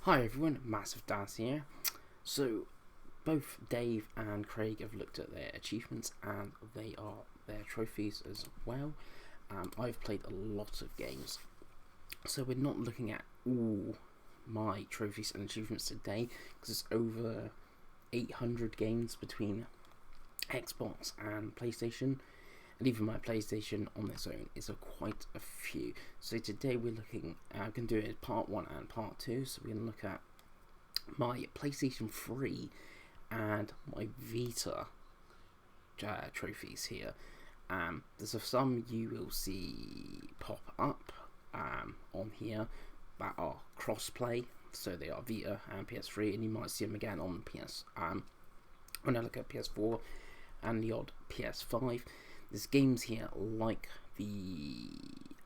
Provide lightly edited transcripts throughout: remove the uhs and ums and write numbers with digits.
Hi everyone, Massive Daz here. So, both Dave and Craig have looked at their achievements and they are their trophies as well. I've played a lot of games, so we're not looking at all my trophies and achievements today because it's over 800 games between Xbox and PlayStation, and even my PlayStation on its own is quite a few. So today we're looking, I'm going to do it as part 1 and part 2, so we're going to look at my PlayStation 3 and my Vita trophies here. There's some you will see pop up on here that are cross-play, so they are Vita and PS3, and you might see them again on PS. When I look at PS4 and the odd PS5, there's games here like the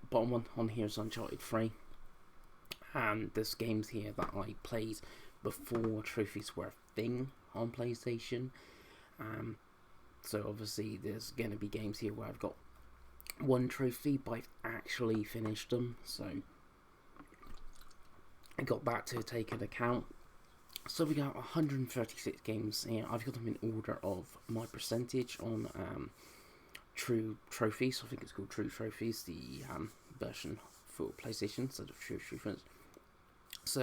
bottom one on here is Uncharted 3, and there's games here that I played before trophies were a thing on PlayStation. So obviously there's going to be games here where I've got one trophy but I've actually finished them, so I got that to take into account. So we got 136 games here. I've got them in order of my percentage on True Trophies. I think it's called True Trophies, the version for PlayStation instead of True Achievements. So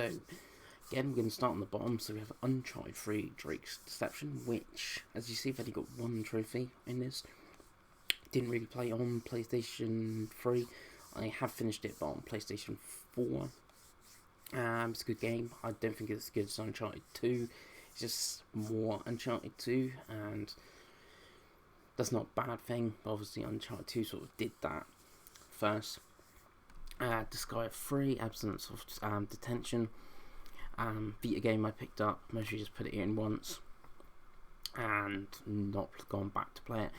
again, we're going to start on the bottom. So we have Uncharted 3 Drake's Deception, which, as you see, I've only got one trophy in this. Didn't really play on PlayStation 3. I have finished it, but on PlayStation 4. It's a good game. I don't think it's as good as Uncharted 2. It's just more Uncharted 2, and that's not a bad thing. Obviously, Uncharted 2 sort of did that first. Disgaea 3, Absence of Detention. Vita game I picked up, mostly just put it in once and not gone back to play it.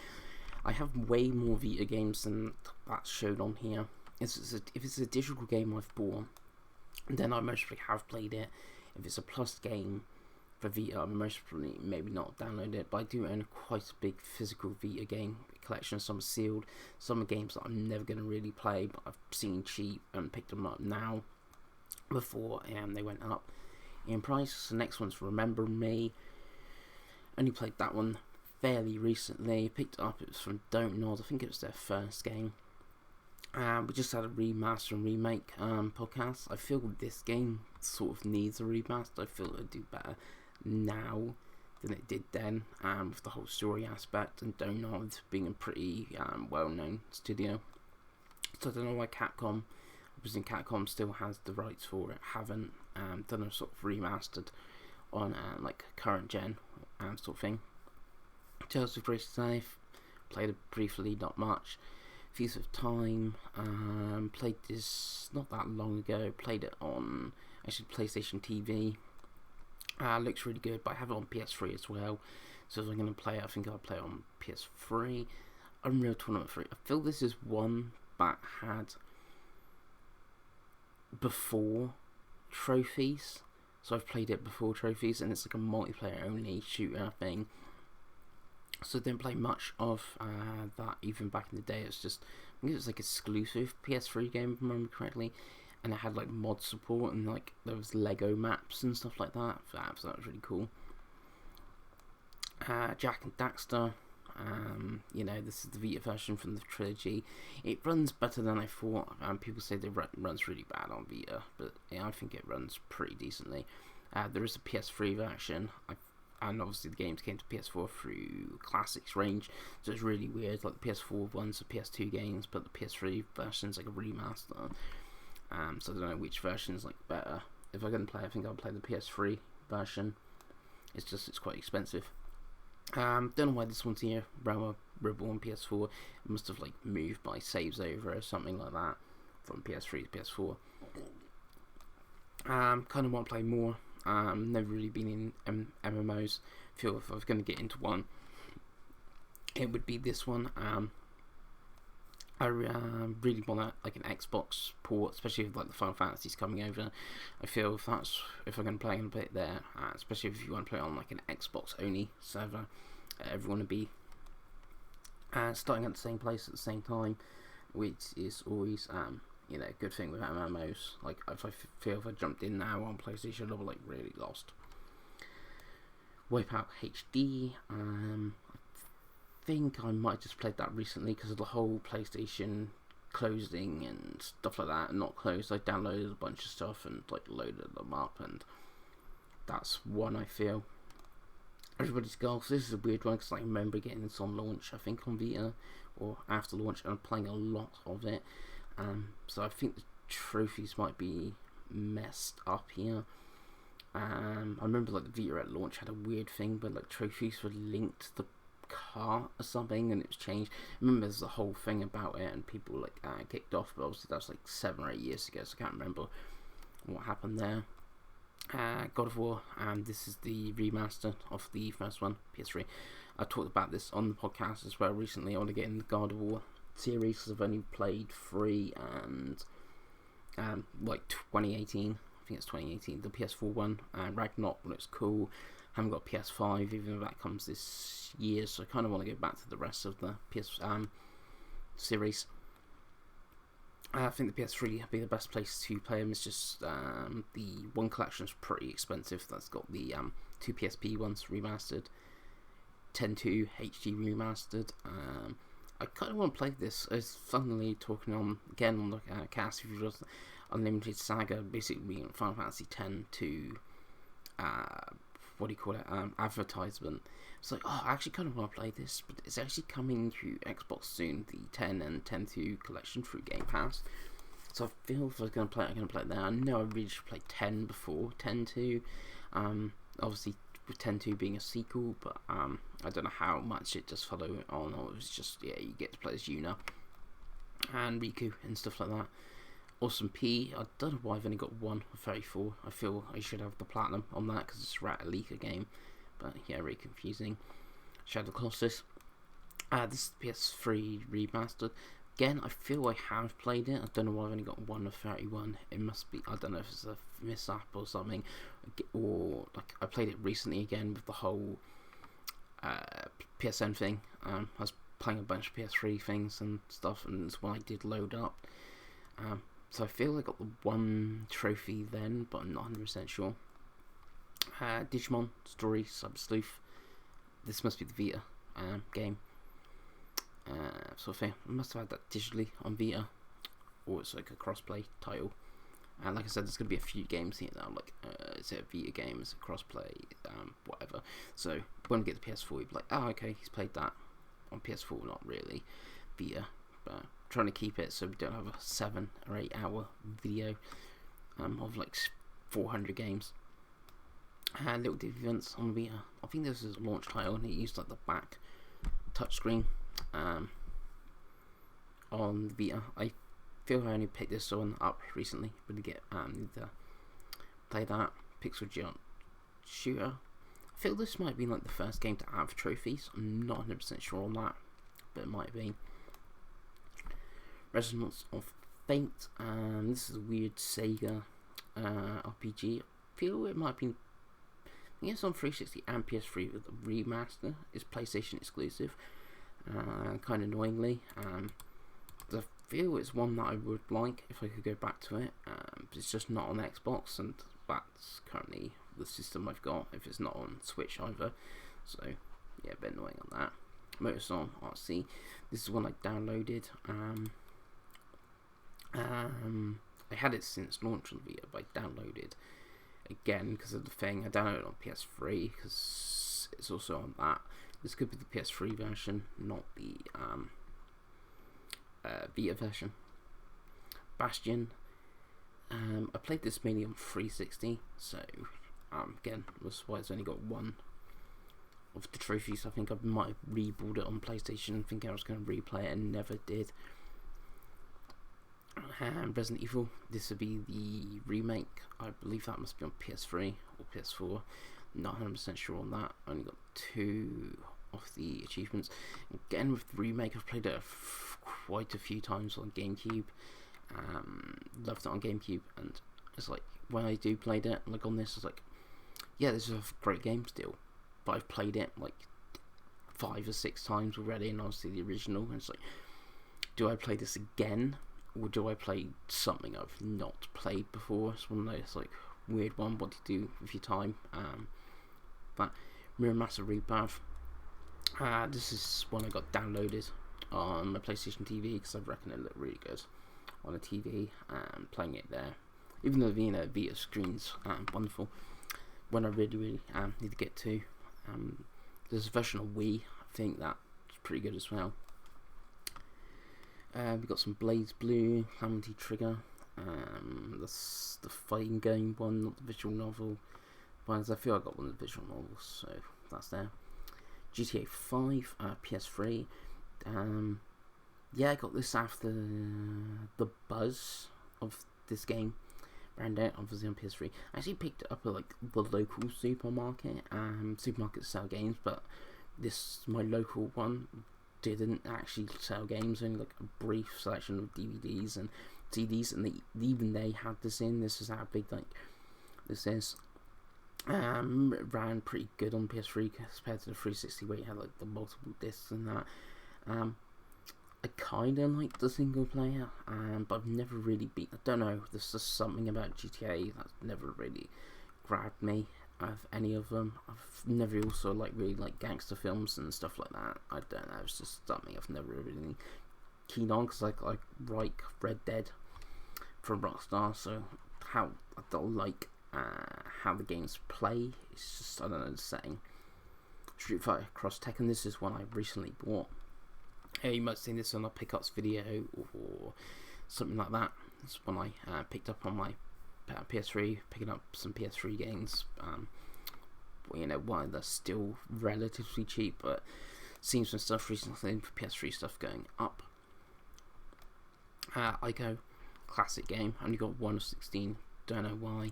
I have way more Vita games than that's showed on here. If it's a digital game I've bought, then I mostly have played it. If it's a plus game for Vita, I mostly maybe not download it, but I do own quite a big physical Vita game collection. Some are sealed, some are games that I'm never going to really play, but I've seen cheap and picked them up now before they went up in price. The next one's Remember Me. Only played that one fairly recently. Picked it up, it was from Don't Nod. I think it was their first game. We just had a remaster and remake podcast. I feel this game sort of needs a remaster. I feel it'd do better now than it did then, with the whole story aspect, and Don't Nod being a pretty well-known studio. So I don't know why Capcom, obviously Capcom still has the rights for it, haven't done a sort of remastered on like current gen sort of thing. Tales of Grace Life, played it briefly, not much. Fuse of Time, played this not that long ago, played it on actually PlayStation TV. Looks really good, but I have it on PS3 as well, so if I'm going to play it, I think I'll play it on PS3. Unreal Tournament 3, I feel this is one that had before trophies, so I've played it before trophies, and it's like a multiplayer only shooter thing. So I didn't play much of that even back in the day. It's just, I think it was like exclusive PS3 game, if I remember correctly, and it had like mod support and like there was Lego maps and stuff like that. So that was really cool. Jack and Daxter, this is the Vita version from the trilogy. It runs better than I thought. People say it runs really bad on Vita, but I think it runs pretty decently. There is a PS3 version. And obviously the games came to PS4 through Classics range, so it's really weird. Like the PS4 ones are PS2 games, but the PS3 version's like a remaster. So I don't know which version is like better. If I'm gonna play, I think I'll play the PS3 version. It's quite expensive. Don't know why this one's here. Realm Reborn PS4. It must have like moved by saves over or something like that from PS3 to PS4. Kind of want to play more. Never really been in MMOs. Feel if I was going to get into one, it would be this one. I really want like an Xbox port, especially with like the Final Fantasies coming over. I feel if I'm going to play, I'm going to play it there. Especially if you want to play on like an Xbox only server, everyone would be starting at the same place at the same time, which is always good thing with MMOs. Like, if I feel if I jumped in now on PlayStation, I'll be like really lost. Wipeout HD. I think I might have just played that recently because of the whole PlayStation closing and stuff like that. Not closed. I downloaded a bunch of stuff and like loaded them up, and that's one I feel. Everybody's Golf. This is a weird one because I remember getting this on launch, I think on Vita or after launch, and I'm playing a lot of it. So I think the trophies might be messed up here. I remember like the Vita at launch had a weird thing where like trophies were linked to the car or something, and it was changed. I remember there's a whole thing about it, and people like kicked off, but obviously that was like 7 or 8 years ago, so I can't remember what happened there. God of War, and this is the remaster of the first one, PS3. I talked about this on the podcast as well recently. I want to get in the God of War series because I've only played 3 and like 2018. I think it's 2018. The PS4 one, Ragnarok, looks cool. Haven't got PS5, even though that comes this year, so I kind of want to go back to the rest of the PS series. I think the PS3 would be the best place to play them. It's just the one collection is pretty expensive. That's got the 2 PSP ones remastered, 10.2 HD remastered. I kind of want to play this. I was suddenly talking on again on the cast if you just Unlimited Saga, basically Final Fantasy X to what do you call it? Advertisement. It's like, oh, I actually kind of want to play this, but it's actually coming to Xbox soon, the 10 and 10.2 collection through Game Pass. So I feel if I was going to play it, I'm going to play it there. I know I really should play 10 before 10.2. Obviously, with 10.2 being a sequel, but I don't know how much it just followed on, or it was just, yeah, you get to play as Yuna and Riku and stuff like that. Awesome P, I don't know why I've only got 1 of 34. I feel I should have the platinum on that because it's a leaker game. But yeah, really confusing. Shadow Colossus. This is the PS3 remastered. Again, I feel I have played it. I don't know why I've only got 1 of 31. It must be, I don't know if it's a mishap or something. Or, like, I played it recently again with the whole PSN thing. I was playing a bunch of PS3 things and stuff, and it's when I did load up. So I feel I got the 1 trophy then, but I'm not 100% sure. Digimon Story Sub Sleuth. This must be the Vita game. So I must have had that digitally on Vita, or it's like a crossplay title. And like I said, there's going to be a few games here that I'm like, is it a Vita game? Is it crossplay? Whatever. So when we get the PS4, you'll be like, oh, okay, he's played that on PS4. Not really Vita, but trying to keep it so we don't have a 7 or 8 hour video of like 400 games. Little Div events on Vita. I think this is a launch title, and it used like the back touchscreen on Vita. I feel I only picked this one up recently, but to get need to play that. Pixel Jump Shooter. I feel this might be like the first game to have trophies. I'm not 100% sure on that, but it might be. Resonance of Fate. This is a weird Sega RPG. I feel it might be. I think it's on 360 and PS3 with the remaster. It's PlayStation exclusive. Kind of annoyingly. I feel it's one that I would like if I could go back to it. But it's just not on Xbox, and that's currently the system I've got. If it's not on Switch either. So yeah, a bit annoying on that. Motorstorm RC. This is one I downloaded. I had it since launch on Vita, but I downloaded again because of the thing. I downloaded it on PS3 because it's also on that. This could be the PS3 version, not the Vita version. Bastion. I played this mainly on 360, so again, that's why it's only got 1 of the trophies. I think I might have rebought it on PlayStation, thinking I was going to replay it and never did. Resident Evil, this would be the remake. I believe that must be on PS3 or PS4. Not 100% sure on that. I only got 2 of the achievements. Again, with the remake, I've played it quite a few times on GameCube. Loved it on GameCube, and it's like when I do played it, like on this, it's like, yeah, this is a great game still, but I've played it like 5 or 6 times already, and obviously the original. And it's like, do I play this again? or do I play something I've not played before? It's one of those like weird one. What do you do with your time? But Mirror Master Rebirth. This is one I got downloaded on my PlayStation TV because I reckon it looked really good on a TV. Playing it there, even though the Vita screen's wonderful. When I really need to get to, there's a version of Wii. I think that's pretty good as well. We've got some Blaze Blue, Calamity Trigger. That's the fighting game one, not the visual novel. But I feel I got one of the visual novels, so that's there. GTA 5, PS3. I got this after the buzz of this game around it, obviously on PS3. I actually picked it up at like the local supermarket. Supermarkets sell games, but my local one didn't actually sell games, only like a brief selection of DVDs and CDs, and even they had this in. This is how big like this is. It ran pretty good on PS3 compared to the 360 where you had like the multiple discs and that. I kinda like the single player, but I've never really I don't know, there's just something about GTA that's never really grabbed me of any of them. I've never also really like gangster films and stuff like that. I don't know, it's just something I've never really keen on, because like Red Dead from Rockstar, so I don't like how the games play. It's just, I don't know, the setting. Street Fighter Cross Tekken, this is one I recently bought. You might have seen this on a pickups video or something like that. It's one I picked up on my PS3, picking up some PS3 games. Why they're still relatively cheap, but seen some stuff recently for PS3 stuff going up. Ico, classic game. Only got 1 of 16. Don't know why.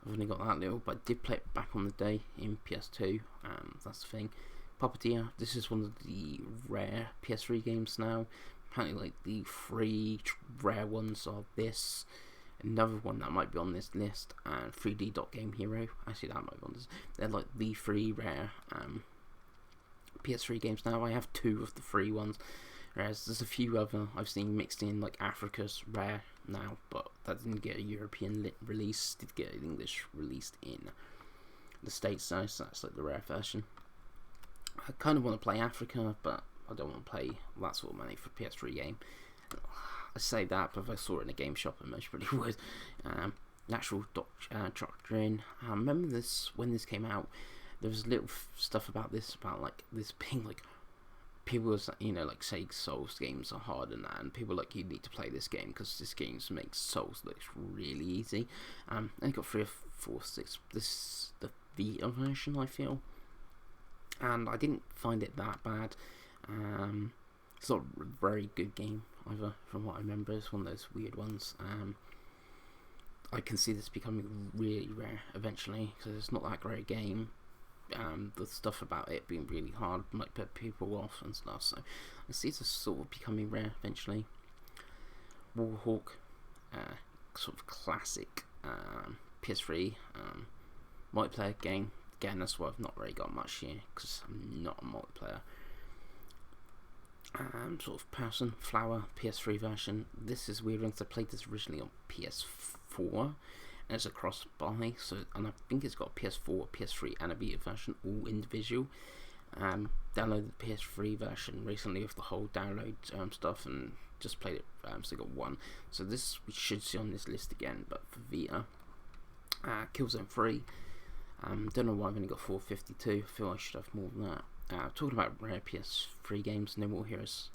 I've only got that little, but I did play it back on the day in PS2. That's the thing. Puppeteer. This is one of the rare PS3 games now. Apparently, like the 3 rare ones are this. Another one that might be on this list, and 3D Dot Game Hero. Actually, that might be on this. They're like the 3 rare PS3 games now. I have 2 of the 3 ones. Whereas there's a few other I've seen mixed in, like Africa's rare now, but that didn't get a European release. Did get an English released in the States though, so that's like the rare version. I kind of want to play Africa, but I don't want to pay that sort of money for a PS3 game. I say that, but if I saw it in a game shop, I most probably would. Natural Doctrine. I remember this when this came out. There was little stuff about this being like, people was like saying Souls games are hard and that, and people like, you need to play this game because this game makes Souls look really easy. And it got 3 or 4 6. This is the Vita version, I feel, and I didn't find it that bad. It's not a very good game either, from what I remember. It's one of those weird ones. I can see this becoming really rare eventually because it's not that great a game. The stuff about it being really hard might put people off and stuff, so I see this sort of becoming rare eventually. Warhawk, sort of classic PS3 multiplayer game. Again, that's why I've not really got much here because I'm not a multiplayer sort of person. Flower, PS3 version. This is weird because I played this originally on PS4. And it's a cross buy, and I think it's got a PS4, PS3, and a Vita version, all individual. Downloaded the PS3 version recently with the whole download stuff, and just played it. So I got 1. So this we should see on this list again, but for Vita. Killzone 3. Don't know why I've only got 452. I feel I should have more than that. Talking about rare PS3 games, No More Heroes,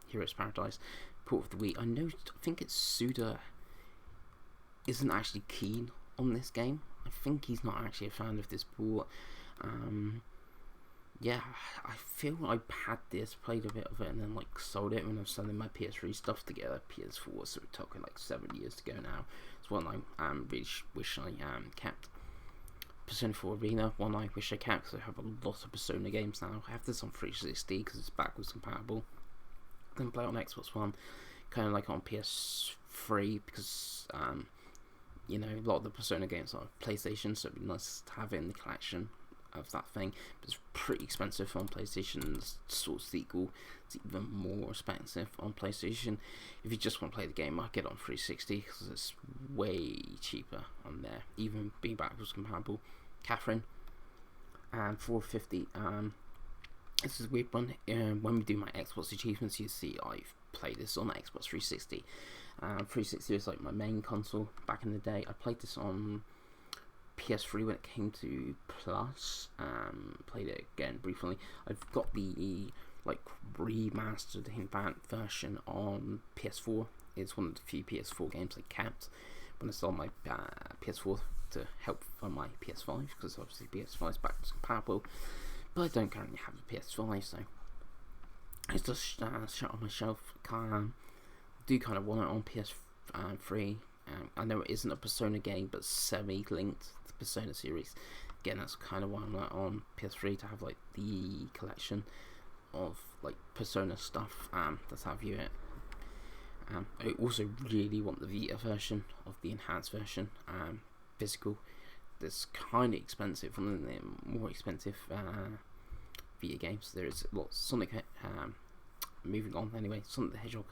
Heroes Paradise, Port of the Wii. I think it's Suda isn't actually keen on this game. I think he's not actually a fan of this port. Yeah, I feel I had this, played a bit of it, and then like sold it when I was selling my PS3 stuff together. PS4, so we're talking like 7 years to go now. It's one I really wish I kept. Persona 4 Arena, one I wish I kept because I have a lot of Persona games now. I have this on 360 because it's backwards compatible. Then play it on Xbox One, kind of like on PS3 because a lot of the Persona games are PlayStation, so it'd be nice to have it in the collection. of that thing, but it's pretty expensive on PlayStation. The sort of sequel is even more expensive on PlayStation. If you just want to play the game, I get it on 360 because it's way cheaper on there, even being backwards compatible. Catherine, and 450. This is a weird one. When we do my Xbox achievements, you see I've played this on Xbox 360. 360 was like my main console back in the day. I played this on PS3 when it came to Plus. Played it again briefly. I've got the like remastered advanced version on PS4. It's one of the few PS4 games I kept when I sold my PS4 to help for my PS5, because obviously PS5 is backwards compatible, but I don't currently have a PS5, so it's just shut on my shelf. Do kind of want it on PS3. I know it isn't a Persona game, but semi-linked to the Persona series. Again, that's kind of why I'm like on PS3, to have like the collection of like Persona stuff. That's how I view it. I also really want the Vita version of the enhanced version, physical. That's kind of expensive, one of the more expensive Vita games. There is Sonic. Moving on anyway, Sonic the Hedgehog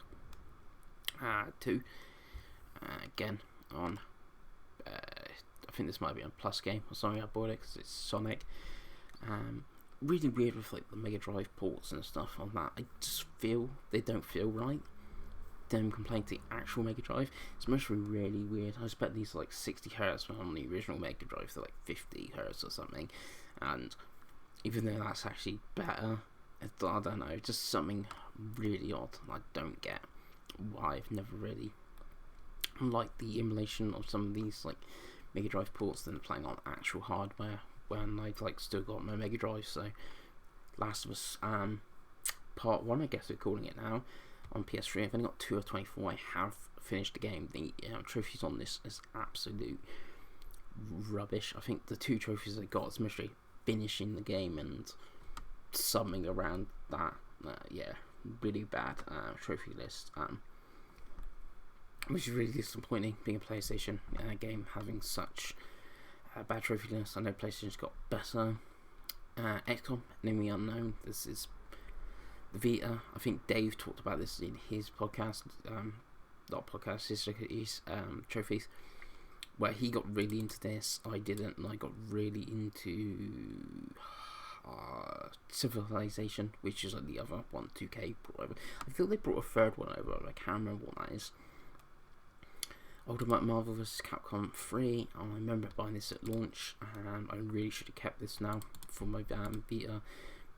2. Again on. I think this might be a Plus game or something. I bought it because it's Sonic. Really weird with like the Mega Drive ports and stuff on that. I just feel they don't feel right. Them comparing to the actual Mega Drive, it's mostly really weird. I expect these are like 60 Hz on the original Mega Drive, they're like 50 Hz or something, and even though that's actually better, I don't know, just something really odd. I don't get why I've never really liked the emulation of some of these like Mega Drive ports than playing on actual hardware when I've like still got my Mega Drive. So Last of Us Part 1, I guess we're calling it now, on PS3. I've only got 2 of 24. I have finished the game. The trophies on this is absolute rubbish. I think the 2 trophies I got is mostly finishing the game and something around that. Yeah, really bad trophy list. Which is really disappointing, being a PlayStation game having such a bad trophy list. I know PlayStation's got better. XCOM, Enemy Unknown. This is Vita. I think Dave talked about this in his podcast, not podcast, his trophies, where he got really into this. I didn't, and I got really into Civilization, which is like the other one 2K brought over. I feel they brought a third one over, but I can't remember what that is. Ultimate Marvel vs. Capcom 3. I remember buying this at launch. I really should have kept this now for my Vita,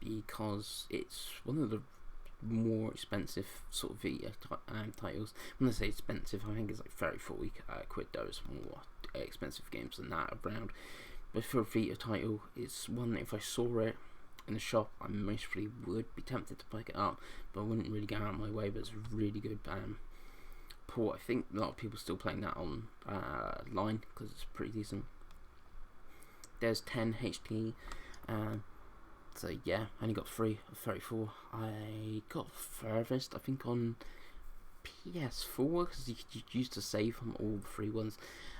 because it's one of the more expensive sort of Vita titles. When I say expensive, I think it's like 30-40 quid. Those more expensive games than that around. But for a Vita title, it's one that if I saw it in the shop, I mostly would be tempted to pick it up, but I wouldn't really go out of my way. But it's a really good port. I think a lot of people still playing that on line because it's pretty decent. There's 10 HD. So yeah, I only got 3 of 34. I got furthest, I think, on PS4, because you used to save from all the free ones.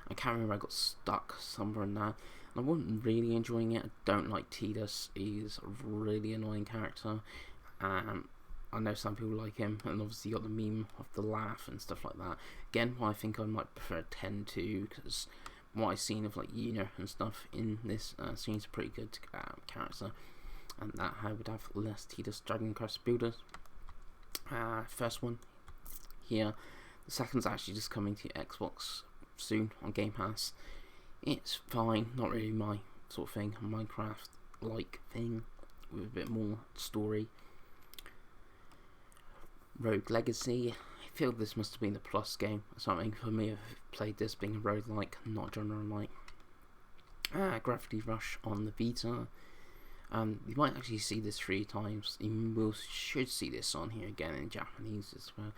I can't remember, I got stuck somewhere in that. I wasn't really enjoying it. I don't like Tidus. He's a really annoying character. I know some people like him, and obviously you got the meme of the laugh and stuff like that. Again, I think I might prefer 10 to, because what I've seen of like Yuna and stuff in this seems a pretty good character. And that I would have less Tidus Dragon Quest builders. First one here. The second's actually just coming to Xbox soon on Game Pass. It's fine, not really my sort of thing. A Minecraft-like thing with a bit more story. Rogue Legacy. I feel this must have been the Plus game or something for me. I've played this being a roguelike, not genre-like. Gravity Rush on the Vita. You might actually see this 3 times. You should see this on here again in Japanese as well.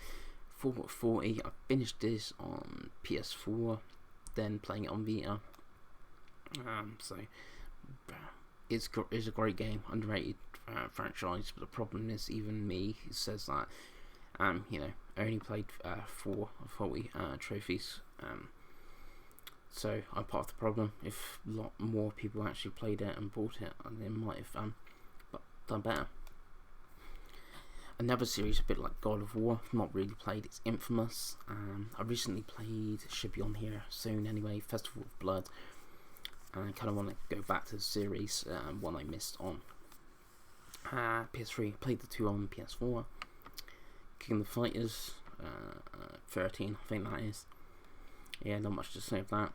440. I finished this on PS4, then playing it on Vita. So it's a great game, underrated franchise. But the problem is, even me, who says that, I only played 4 of 40 trophies. So I'm part of the problem. If a lot more people actually played it and bought it, and they might have done better. Another series a bit like God of War, not really played, it's Infamous. I recently played, should be on here soon anyway, Festival of Blood. And I kind of want to go back to the series, one I missed on PS3. Played the 2 on PS4. King of the Fighters, 13 I think that is. Yeah, not much to say of that.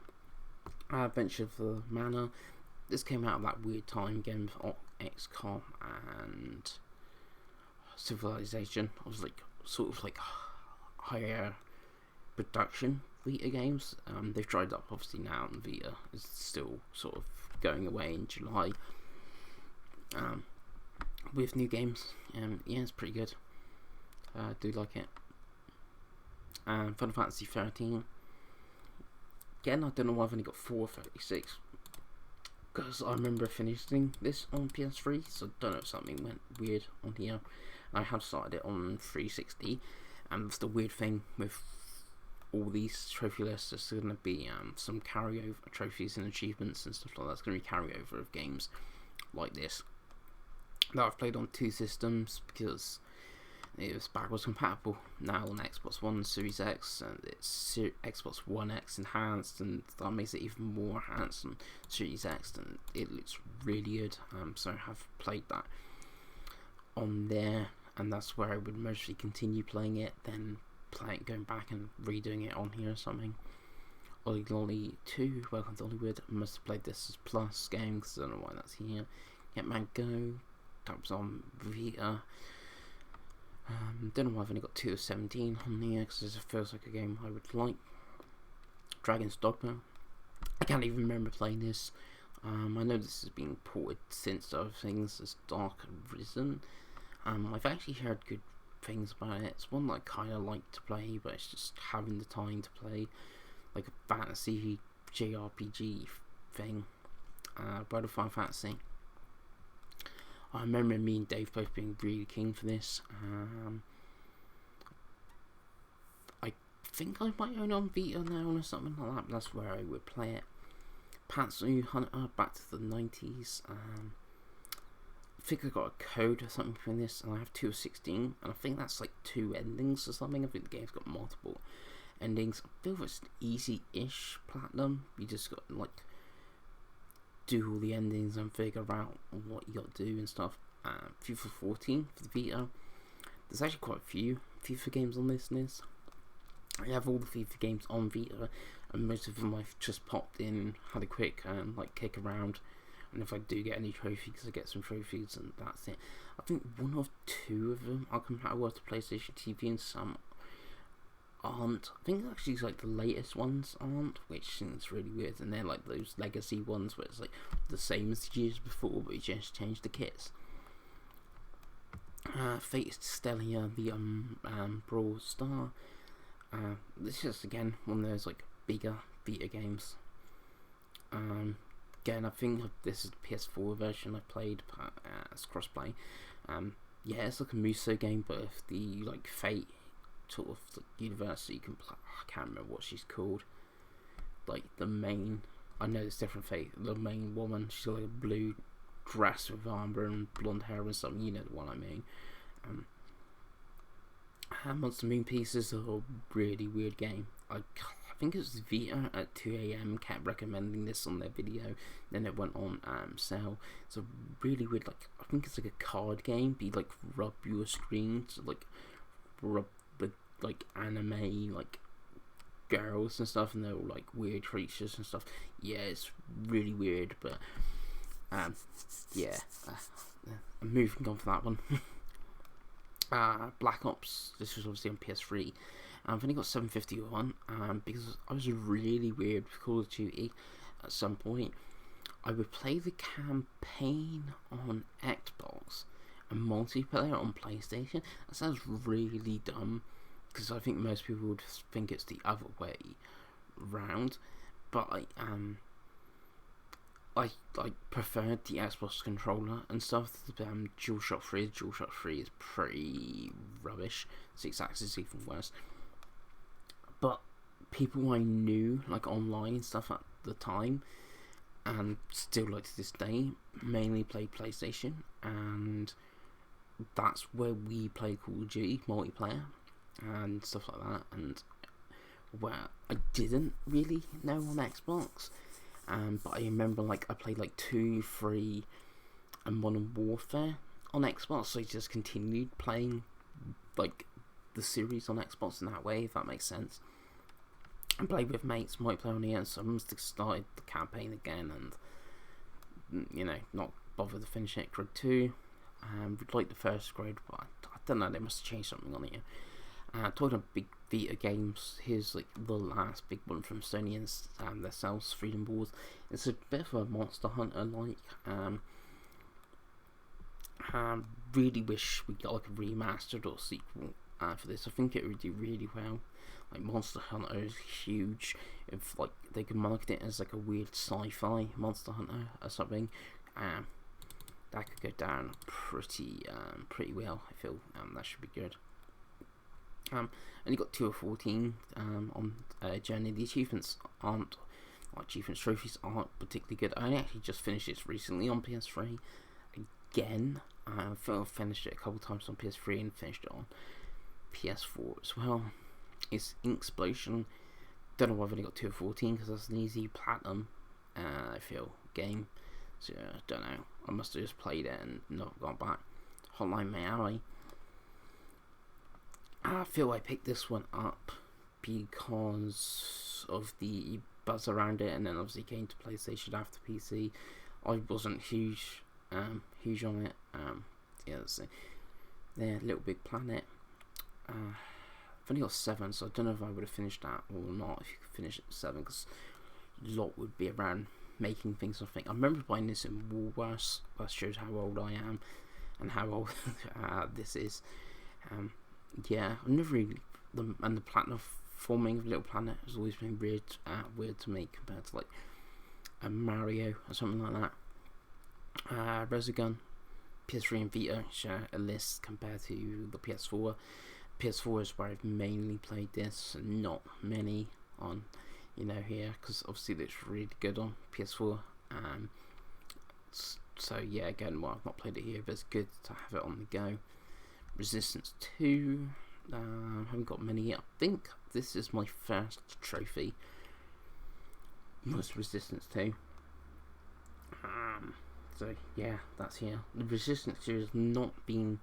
Adventure of the Manor. This came out of that weird time game of XCOM and Civilization. I was like, sort of like higher production Vita games. They've dried up obviously now, and Vita is still sort of going away in July. With new games, yeah, it's pretty good. I do like it. Final Fantasy 13. Again, I don't know why I've only got 436, because I remember finishing this on PS3, so I don't know if something went weird on here. I have started it on 360, and that's the weird thing with all these trophy lists. There's going to be some carryover trophies and achievements and stuff like that. It's going to be carryover of games like this that I've played on 2 systems, because it was backwards compatible now on Xbox One and Series X, and it's Xbox One X enhanced, and that makes it even more enhanced on Series X, and it looks really good. So I have played that on there, and that's where I would mostly continue playing it, then going back and redoing it on here or something. Ollie Lolly 2, Welcome to Hollywood. I must have played this as Plus game, because I don't know why that's here. Hitman Go, that was on Vita. Don't know why I've only got 2 of 17 on here, because it feels like a game I would like. Dragon's Dogma. I can't even remember playing this. I know this has been ported since other things as Dark Risen. I've actually heard good things about it. It's one that I kind of like to play, but it's just having the time to play, like a fantasy JRPG thing. World of Final Fantasy. I remember me and Dave both being really keen for this. I think I might own it on Vita now or something like that, but that's where I would play it. Pantsu Hunter, back to the 90s. I think I got a code or something for this, and I have 2 of 16, and I think that's like 2 endings or something. I think the game's got multiple endings. I feel it's an easy-ish platinum. You just got like do all the endings and figure out what you got to do and stuff. FIFA 14 for the Vita. There's actually quite a few FIFA games on this list. I have all the FIFA games on Vita, and most of them I've just popped in, had a quick like kick around, and if I do get any trophies, I get some trophies, and that's it. I think 1 or 2 of them are compatible with the PlayStation TV, and some aren't. I think actually like the latest ones aren't, which seems really weird, and they're like those legacy ones where it's like the same as the years before, but you just changed the kits. Fate Stellia, the Brawl Star. This is again one of those like bigger Vita games. Again, I think this is the PS4 version I played, as crossplay. Yeah, it's like a Muso game, but if the like Fate sort of like university, you can play. I can't remember what she's called. Like the main, I know it's different Fate. The main woman, she's got like a blue dress with armor and blonde hair and something. You know the one I mean. Monster Moon Pieces are a really weird game. I think it was Vita at 2 AM kept recommending this on their video, then it went on sale. It's a really weird, like, I think it's like a card game, but you like rub your screen to like rub the like anime like girls and stuff, and they're all like weird creatures and stuff. Yeah, it's really weird, but yeah, I'm moving on for that one. Black Ops, this was obviously on PS3. I've only got 751 because I was really weird with Call of Duty. At some point, I would play the campaign on Xbox and multiplayer on PlayStation. That sounds really dumb, because I think most people would think it's the other way round. But I preferred the Xbox controller and stuff. The DualShock 3 is pretty rubbish. 6-axis is even worse. But people I knew like online and stuff at the time, and still like to this day, mainly played PlayStation, and that's where we play Call of Duty multiplayer and stuff like that, and where I didn't really know on Xbox, but I remember like I played like 2, 3, and Modern Warfare on Xbox, so I just continued playing like the series on Xbox in that way, if that makes sense. And played with mates, might play on here, so I must have started the campaign again, and not bother to finish it. Grade 2, like the first grade, but I don't know, they must have changed something on here. Talking of big Vita games, here's like the last big one from Sony and themselves, Freedom Wars. It's a bit of a Monster Hunter like. Really wish we got like a remastered or sequel for this. I think it would do really well. Like Monster Hunter is huge. If like they could market it as like a weird sci-fi Monster Hunter or something, that could go down pretty well. I feel that should be good. Only got 2 of 14 on Journey. The achievements aren't, like achievements trophies aren't particularly good. I only actually just finished this recently on PS3 again. I finished it a couple times on PS3 and finished it on PS4 as well. It's Inksplosion. Don't know why I've only got 2 of 14 because that's an easy platinum I feel game. So I don't know. I must have just played it and not gone back. Hotline Miami. I feel I picked this one up because of the buzz around it, and then obviously came to PlayStation after PC. I wasn't huge on it. Little Big Planet. I've only got 7, so I don't know if I would have finished that or not. If you could finish it at 7, because a lot would be around making things. I think I remember buying this in Woolworths. That shows how old I am and how old this is. I've never really and the platinum forming of Little Planet has always been weird to me compared to like a Mario or something like that. Resogun, PS3 and Vita share a list compared to the PS4. PS4 is where I've mainly played this, and not many on here, because obviously it's really good on PS4. So yeah, again, I've not played it here, but it's good to have it on the go. Resistance 2, haven't got many yet. I think this is my first trophy, was Resistance 2. So yeah, that's here. The Resistance 2 has not been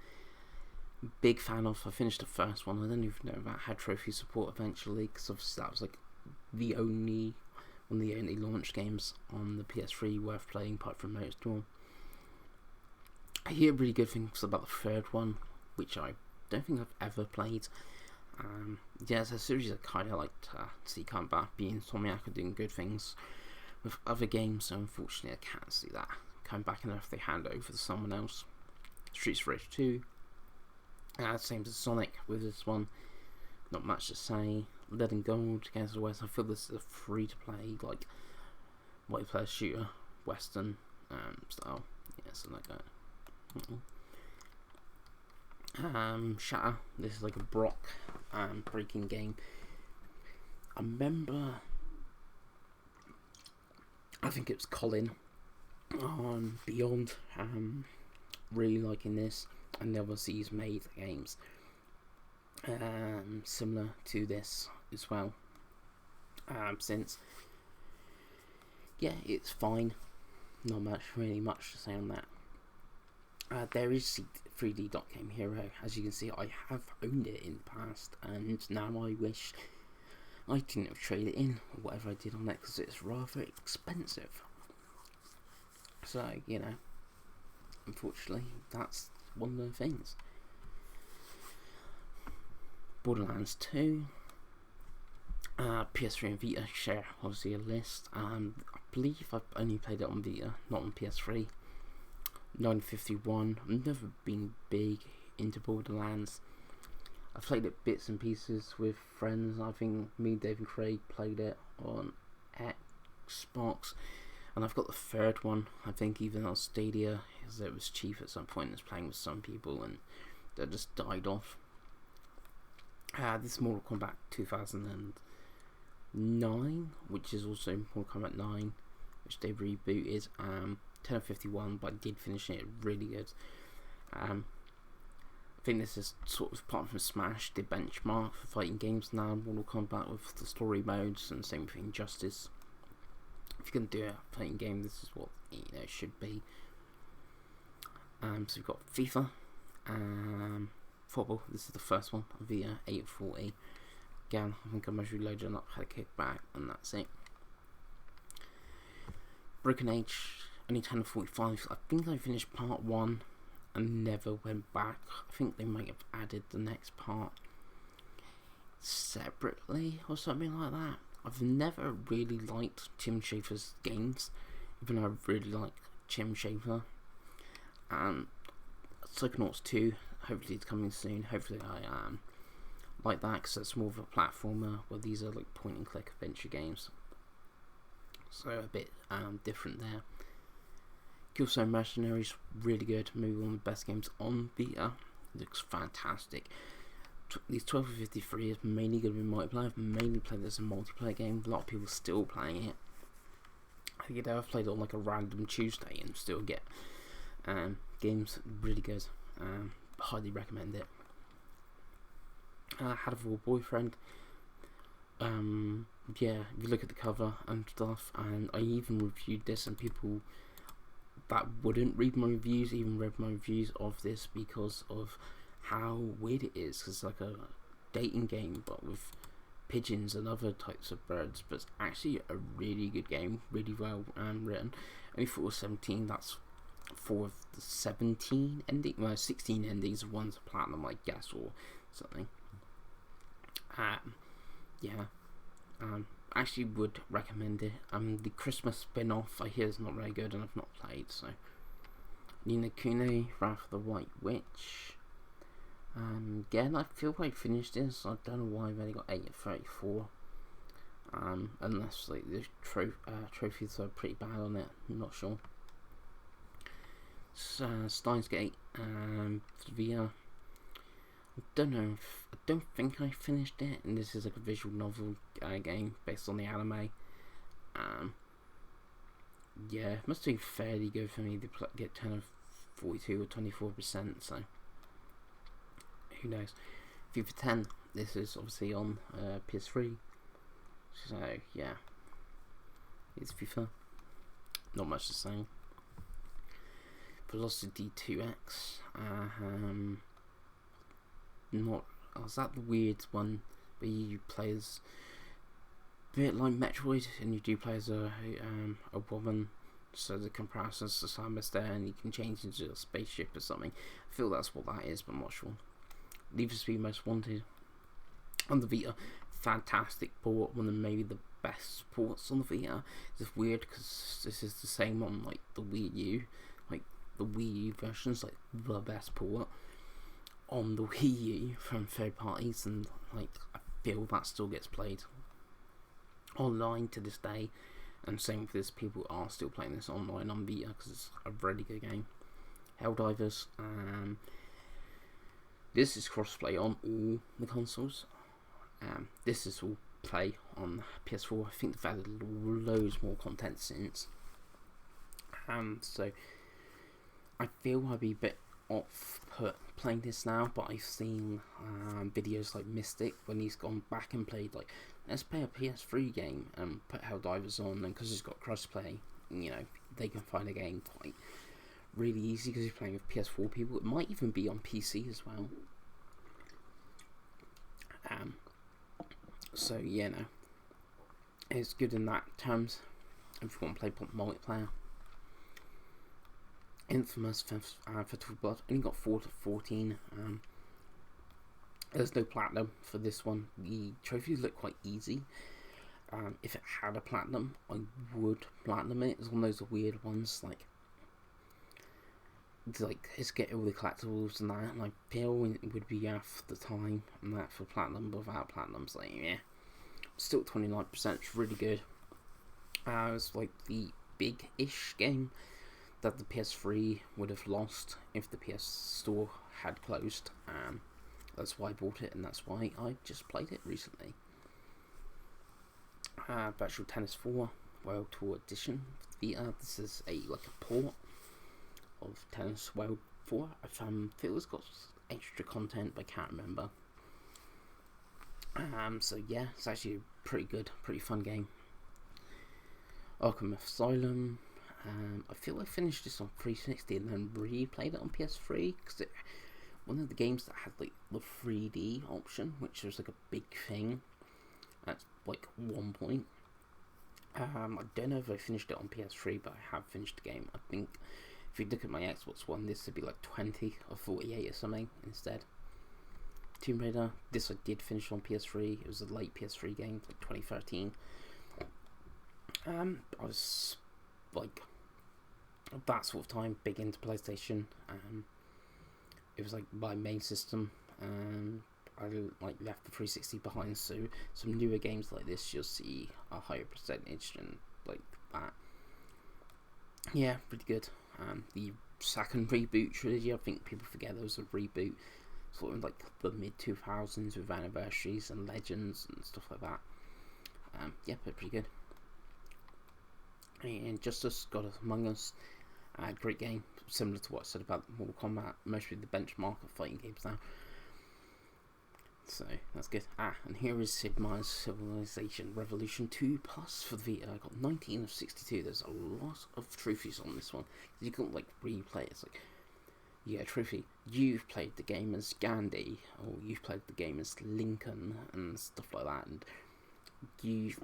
big fan of. I finished the first one. I don't even know if that had trophy support eventually, because obviously that was like one of the only launch games on the PS3 worth playing, apart from Motorstorm. I hear really good things about the third one, which I don't think I've ever played. It's a series I kind of like to see come back. Being Insomniac are doing good things with other games, so unfortunately I can't see that come back unless they hand over to someone else. Streets of Rage 2. Same as Sonic with this one. Not much to say. Lead and Gold Against the West. I feel this is a free to play, like, multiplayer shooter, Western style. Yeah, something like that. Shatter. This is like a Brock breaking game. I remember, I think it was Colin on Beyond really liking this, and obviously he's made games similar to this as well since. Yeah, it's fine. Not really much to say on that. There is 3D Dot Game Hero. As you can see, I have owned it in the past, and now I wish I didn't have traded it in or whatever I did on that, because it's rather expensive. So, unfortunately, that's one of the things. Borderlands 2. PS3 and Vita share obviously a list. I believe I've only played it on Vita, not on PS3. 951. I've never been big into Borderlands. I've played it bits and pieces with friends. I think me, Dave and Craig played it on Xbox, and I've got the third one, I think, even on Stadia, because it was cheap at some point. I was playing with some people and that just died off. This Mortal Kombat 2000 and 9, which is also Mortal Kombat 9, which they rebooted. 10 of 51, but I did finish it. Really good. I think this is sort of, apart from Smash, the benchmark for fighting games now. Mortal Kombat with the story modes, and same with Injustice. If you're gonna do a fighting game, this is what it should be. So we've got FIFA, football. This is the first one, Vita 840. Again, I think I must reload it up, had a kickback, and that's it. Broken Age, only 10 of 45. I think I finished part 1 and never went back. I think they might have added the next part separately or something like that. I've never really liked Tim Schafer's games, even though I really like Tim Schafer. Psychonauts 2, hopefully it's coming soon. Hopefully I like that, because it's more of a platformer, where these are like point and click adventure games, so a bit different there. Killzone Mercenaries, really good, maybe one of the best games on Vita. Looks fantastic. These 12 of 53 is mainly going to be multiplayer. I've mainly played this as a multiplayer game. A lot of people are still playing it. I think I've played it on like a random Tuesday and still get games. Really good. Highly recommend it. Had a Raw Boyfriend. Yeah, if you look at the cover and stuff, and I even reviewed this, and people that wouldn't read my reviews even read my reviews of this because of how weird it is. Because it's like a dating game but with pigeons and other types of birds, but it's actually a really good game, really well written. Only 4 of 17, that's 4 of the 17 ending, well 16 endings, one's a platinum I guess or something. Actually would recommend it. The Christmas spin-off I hear is not very good and I've not played, so. Ni no Kuni, Wrath of the White Witch. Again, I feel like I finished this. I don't know why I've only got 8 of 34. Unless like the trophies are pretty bad on it, I'm not sure. Steins Gate, VR. I don't think I finished it, and this is like a visual novel game based on the anime. Yeah, it must be fairly good for me to get 10 of 42 or 24%, so who knows. FIFA 10, this is obviously on PS3, so yeah, it's FIFA, not much to say. Velocity 2X, is that the weird one where you play as a bit like Metroid, and you do play as a woman, so the comparisons to Samus there, and you can change into a spaceship or something. I feel that's what that is, but I'm not sure. Need for Speed Most Wanted on the Vita, fantastic port, one of maybe the best ports on the Vita. It's weird because this is the same on like the Wii U, like the Wii U version's like the best port on the Wii U from third parties, and like I feel that still gets played online to this day, and same with this, people are still playing this online on Vita because it's a really good game. Helldivers, this is crossplay on all the consoles. This is all play on PS4. I think they've added loads more content since, so I feel I'd be a bit off put playing this now, but I've seen videos like Mystic when he's gone back and played like, let's play a PS3 game and put Helldivers on, and because it's got crossplay, you know, they can find a game quite really easy because he's playing with PS4 people. It might even be on PC as well. So yeah, no, it's good in that terms if you want to play multiplayer. Infamous Fatal Blood, only got 4 to 14. There's no platinum for this one. The trophies look quite easy. If it had a platinum, I would platinum it. It's one of those weird ones, like it's get all the collectibles and that, and I feel it would be half the time and that for platinum, but without platinum's like, yeah. Still 29%, it's really good. It's like the big-ish game that the PS3 would have lost if the PS Store had closed. That's why I bought it, and that's why I just played it recently. Virtual Tennis 4 World Tour Edition for Vita. This is a port of Tennis World 4. I feel it's got extra content, but I can't remember. So yeah, it's actually a pretty good, pretty fun game. Arkham Asylum. I feel I finished this on 360 and then replayed it on PS3 because one of the games that had like the 3D option, which was like a big thing at like one point. I don't know if I finished it on PS3, but I have finished the game. I think if you look at my Xbox One, this would be like 20 or 48 or something instead. Tomb Raider, this I did finish on PS3. It was a late PS3 game, like 2013. I was like at that sort of time big into PlayStation. It was like my main system. I like left the 360 behind, so some newer games like this you'll see a higher percentage and like that. Yeah, pretty good. The second reboot trilogy, I think people forget there was a reboot sort of like the mid 2000s with Anniversaries and Legends and stuff like that. Yeah, but pretty good. And Justice God of Among Us, great game, similar to what I said about Mortal Kombat, mostly the benchmark of fighting games now. So that's good. And here is Sid Meier's Civilization Revolution 2 Plus for the Vita. I got 19 of 62. There's a lot of trophies on this one. You can like replay it. It's like you get a trophy. You've played the game as Gandhi, or you've played the game as Lincoln, and stuff like that. And you've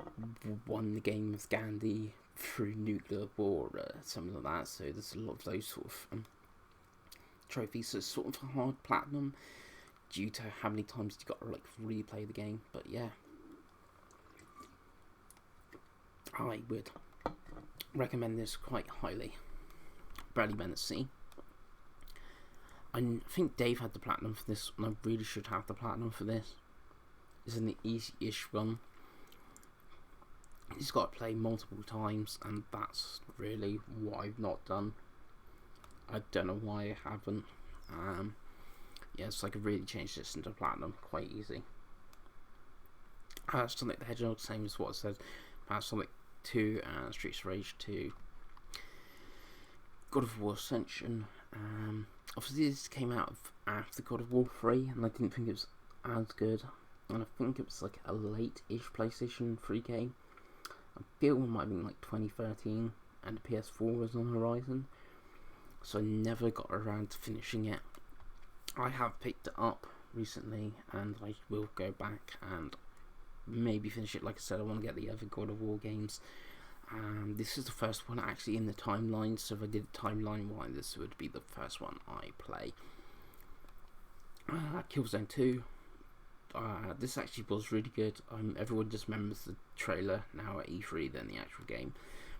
won the game as Gandhi through nuclear war, something like that. So there's a lot of those sort of trophies. So it's sort of a hard platinum due to how many times you got to like replay the game. But yeah, I would recommend this quite highly. Bradley Bennett C. I think Dave had the platinum for this, and I really should have the platinum for this. It's in the easy-ish run. He's got to play multiple times, and that's really what I've not done. I don't know why I haven't. Yeah, so I could really change this into platinum quite easy. Sonic the Hedgehog, same as what I said about Sonic 2 and Streets of Rage 2. God of War Ascension. Obviously this came out after God of War 3, and I didn't think it was as good. And I think it was like a late-ish PlayStation 3 game. I feel it might have been like 2013, and the PS4 was on the horizon. So I never got around to finishing it. I have picked it up recently, and I will go back and maybe finish it. Like I said, I want to get the other God of War games. This is the first one actually in the timeline, so if I did a timeline-wise, this would be the first one I play. Killzone 2. This actually was really good. Everyone just remembers the trailer now at E3 than the actual game,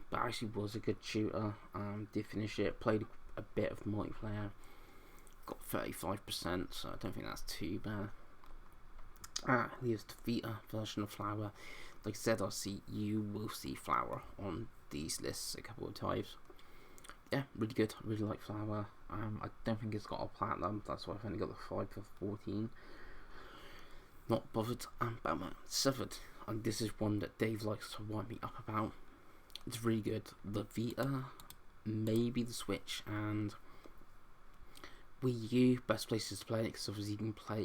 but actually was a good shooter. Did finish it, played a bit of multiplayer, got 35%, so I don't think that's too bad. Here's the Vita version of Flower. Like I said, you will see Flower on these lists a couple of times. Yeah, really good. I really like Flower. I don't think it's got a platinum, that's why I've only got the 5 of 14. Not bothered. Batman Severed, and this is one that Dave likes to wind me up about. It's really good. The Vita, maybe the Switch, and Wii U, best places to play it, because obviously you can play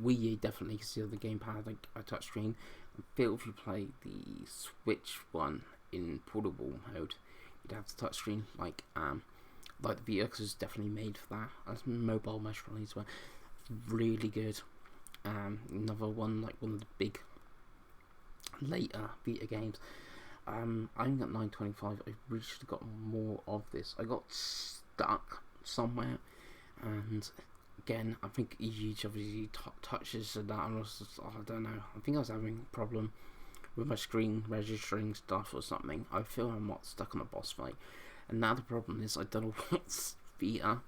Wii U definitely, because you have the gamepad, like a touchscreen. I feel if you play the Switch one in portable mode, you'd have the touchscreen like the Vita, because it's definitely made for that. As mobile mesh release as well. Really good. Another one, like one of the big later Vita games. I only got 925. I really should have got more of this. I got stuck somewhere, and again, I think each obviously touches and that, and I was just, I don't know. I think I was having a problem with my screen registering stuff or something. I feel I'm not stuck on a boss fight, and now the problem is I don't know what's Vita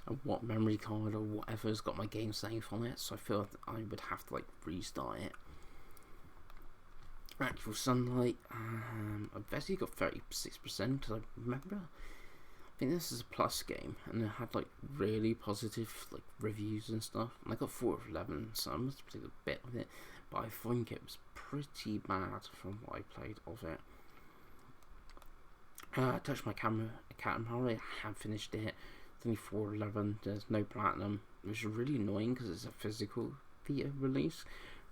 and what memory card or whatever's got my game saved on it, so I feel I would have to like restart it. Actual Sunlight, I've actually got 36%, because I remember, I think this is a plus game, and it had like really positive like reviews and stuff, and I got 4 of 11, so I must have played a bit of it. but I think it was pretty bad from what I played of it. Touched my camera, I have finished it. It's only 4:11. There's no platinum, which is really annoying because it's a physical Vita release.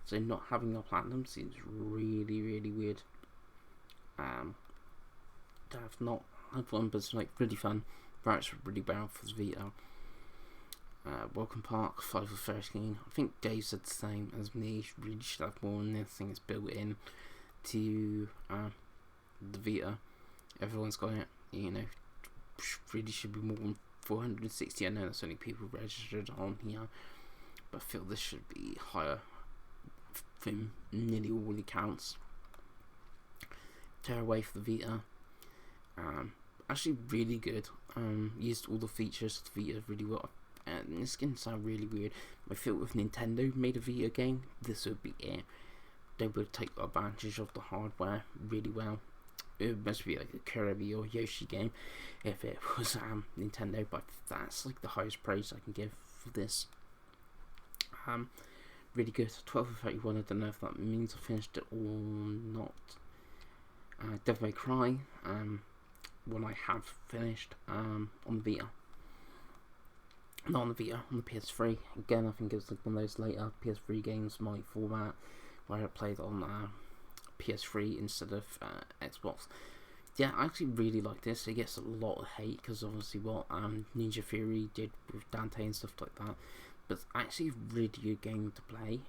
So not having a platinum seems really, really weird. I've not had one, but it's like really fun. Rights really bad for the Vita. Welcome Park 5 of 13. I think Dave said the same as me. Really should have more, and this thing is built in to the Vita. Everyone's got it, you know. Really should be more than 460. I know that's only people registered on here, but I feel this should be higher from nearly all accounts. Tear away for the Vita. Actually really good. Used all the features of the Vita really well. And this can sound really weird. I feel if Nintendo made a Vita game, this would be it. They would take advantage of the hardware really well. It must be like a Kirby or Yoshi game if it was Nintendo, but that's like the highest praise I can give for this. Really good. 12 of 31. I don't know if that means I finished it or not. Devil May Cry, one I have finished on the Vita. Not on the Vita, on the PS3. Again, I think it was like one of those later PS3 games, my format, where I played on PS3 instead of Xbox. Yeah, I actually really like this. It gets a lot of hate because obviously what Ninja Theory did with Dante and stuff like that. But it's actually a really good game to play.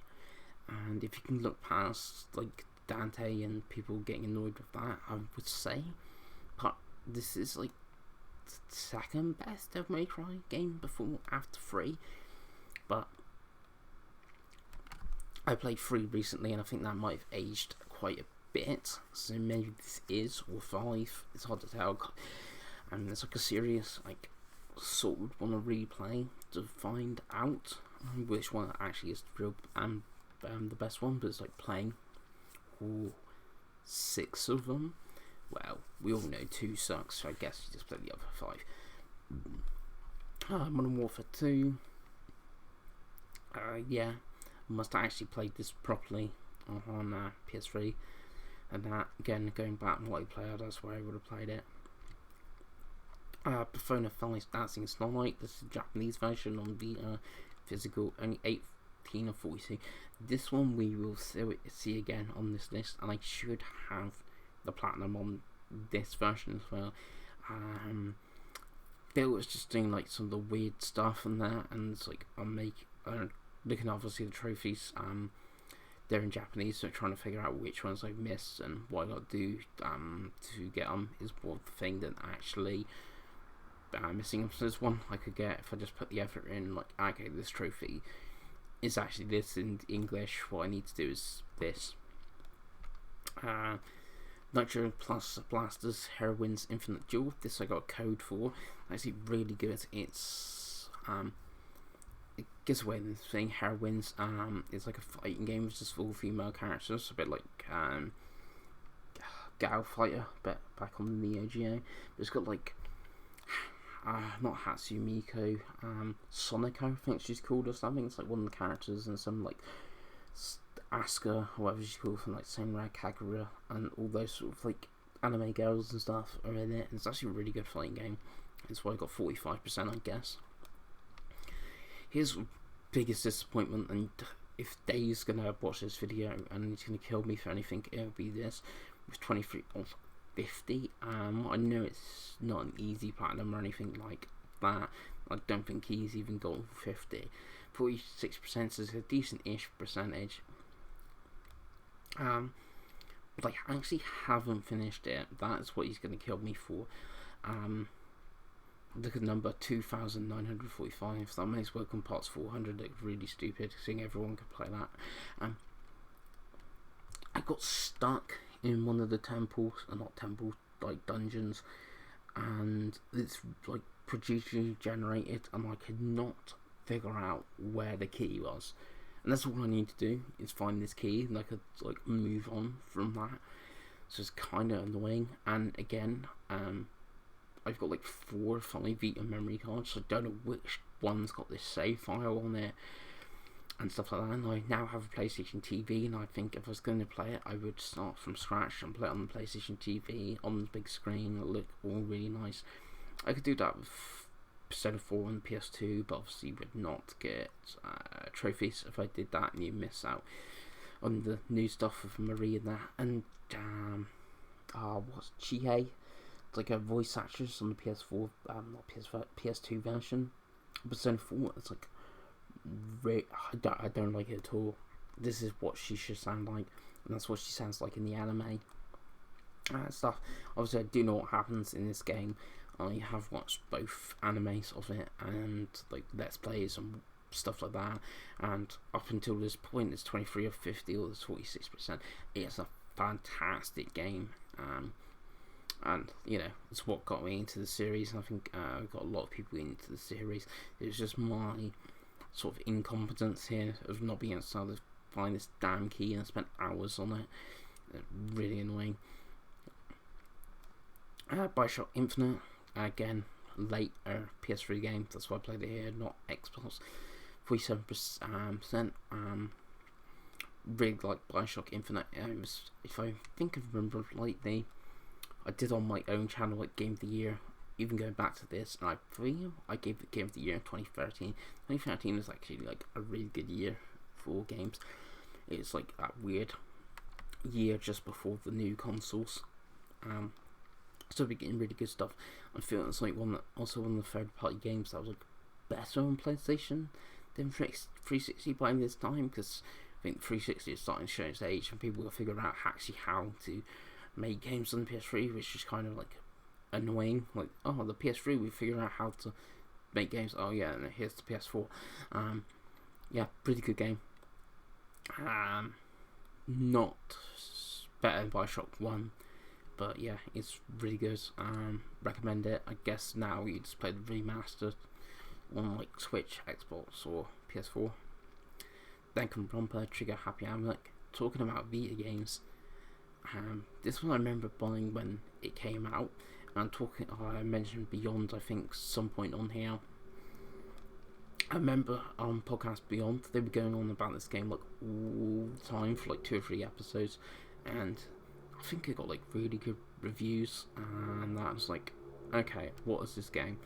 And if you can look past like Dante and people getting annoyed with that, I would say. But this is like the second best Devil May Cry game after 3. But I played 3 recently and I think that might have aged quite a bit, so maybe this is, or 5, it's hard to tell. And there's like a serious like sort of want to replay to find out which one actually is the real the best one, but it's like playing all 6 of them. Well, we all know 2 sucks, so I guess you just play the other 5. Modern Warfare 2. Yeah, must have actually played this properly on PS3, and that again going back multiplayer, that's where I would have played it. Persona 5 Dancing Starlight. This is the Japanese version on Vita, physical, only 18 of 42. This one we will see again on this list, and I should have the platinum on this version as well. Bill was just doing like some of the weird stuff and that, and it's like I'm looking at obviously the trophies. They're in Japanese, so trying to figure out which ones I've missed and what I got to do to get them is more the thing than actually missing them. So there's one I could get if I just put the effort in, like, okay, this trophy is actually this in English, what I need to do is this. Nitro plus Blasters Heroines Infinite Duel. This I got a code for. Actually really good. It gives away the thing. Heroines it's like a fighting game with just all female characters, a bit like Gal Fighter, but back on the Neo Geo. But it's got like not Hatsumiko, Sonico, I think she's called, or something. It's like one of the characters, and some like Asuka, whatever she's called, from like Senran Kagura, and all those sort of like anime girls and stuff are in it. And it's actually a really good fighting game. That's why I got 45%, I guess. Here's biggest disappointment, and if Dave's gonna watch this video and he's gonna kill me for anything, it'll be this. With 23 of 50. I know it's not an easy platinum or anything like that. I don't think he's even got 50. 46% is a decent-ish percentage. But I actually haven't finished it. That is what he's going to kill me for. Look at number 2,945. That makes Welcome Parts 400 look really stupid, seeing everyone can play that. I got stuck in one of the like dungeons, and it's like procedurally generated, and I could not figure out where the key was. And that's all I need to do is find this key, and I could like move on from that. So it's kind of annoying. And again, I've got like 4 or 5 Vita memory cards, so I don't know which one's got this save file on it. and stuff like that. And I now have a PlayStation TV, and I think if I was going to play it, I would start from scratch and play it on the PlayStation TV on the big screen. It'll look all really nice. I could do that with Persona 4 on the PS2, but obviously would not get trophies if I did that, and you miss out on the new stuff with Marie and that. And what's Chihei? It's like a voice actress on the PS4, not PS4, PS2 version. Persona 4, it's like I don't like it at all. This is what she should sound like, and that's what she sounds like in the anime stuff. Obviously, I do know what happens in this game. I have watched both animes of it and like let's plays and stuff like that, and up until this point it's 23 or 50 or there's 46%. It's a fantastic game, and you know, it's what got me into the series, and I think got a lot of people into the series. It was just my sort of incompetence here of not being able to find this damn key, and I spent hours on it. Really annoying. Bioshock Infinite, again, later PS3 game, that's why I played it here, not Xbox. 47%. Really like Bioshock Infinite. It was, if I think I remember rightly, I did on my own channel like Game of the Year, even going back to this, and I feel I gave the Game of the Year in 2013. 2013 was actually like a really good year for games. It's like that weird year just before the new consoles. So we're getting really good stuff. I feel it's like one of the third party games that was like better on PlayStation than 360 by this time, because I think 360 is starting to show its age and people will figure out actually how to make games on the PS3, which is kind of like annoying. Like, oh, the PS3, we figure out how to make games. Oh yeah, and here's the PS4. Yeah, pretty good game. Not better than Bioshock 1, but yeah, it's really good. Recommend it. I guess now you just play the remastered on like Switch, Xbox, or PS4. Danganronpa, Trigger Happy Hamlet. Talking about Vita games, this one I remember buying when it came out. And I mentioned Beyond, I think, some point on here. I remember on Podcast Beyond, they were going on about this game like all the time for like 2 or 3 episodes, and I think it got like really good reviews, and that was like, okay, what is this game?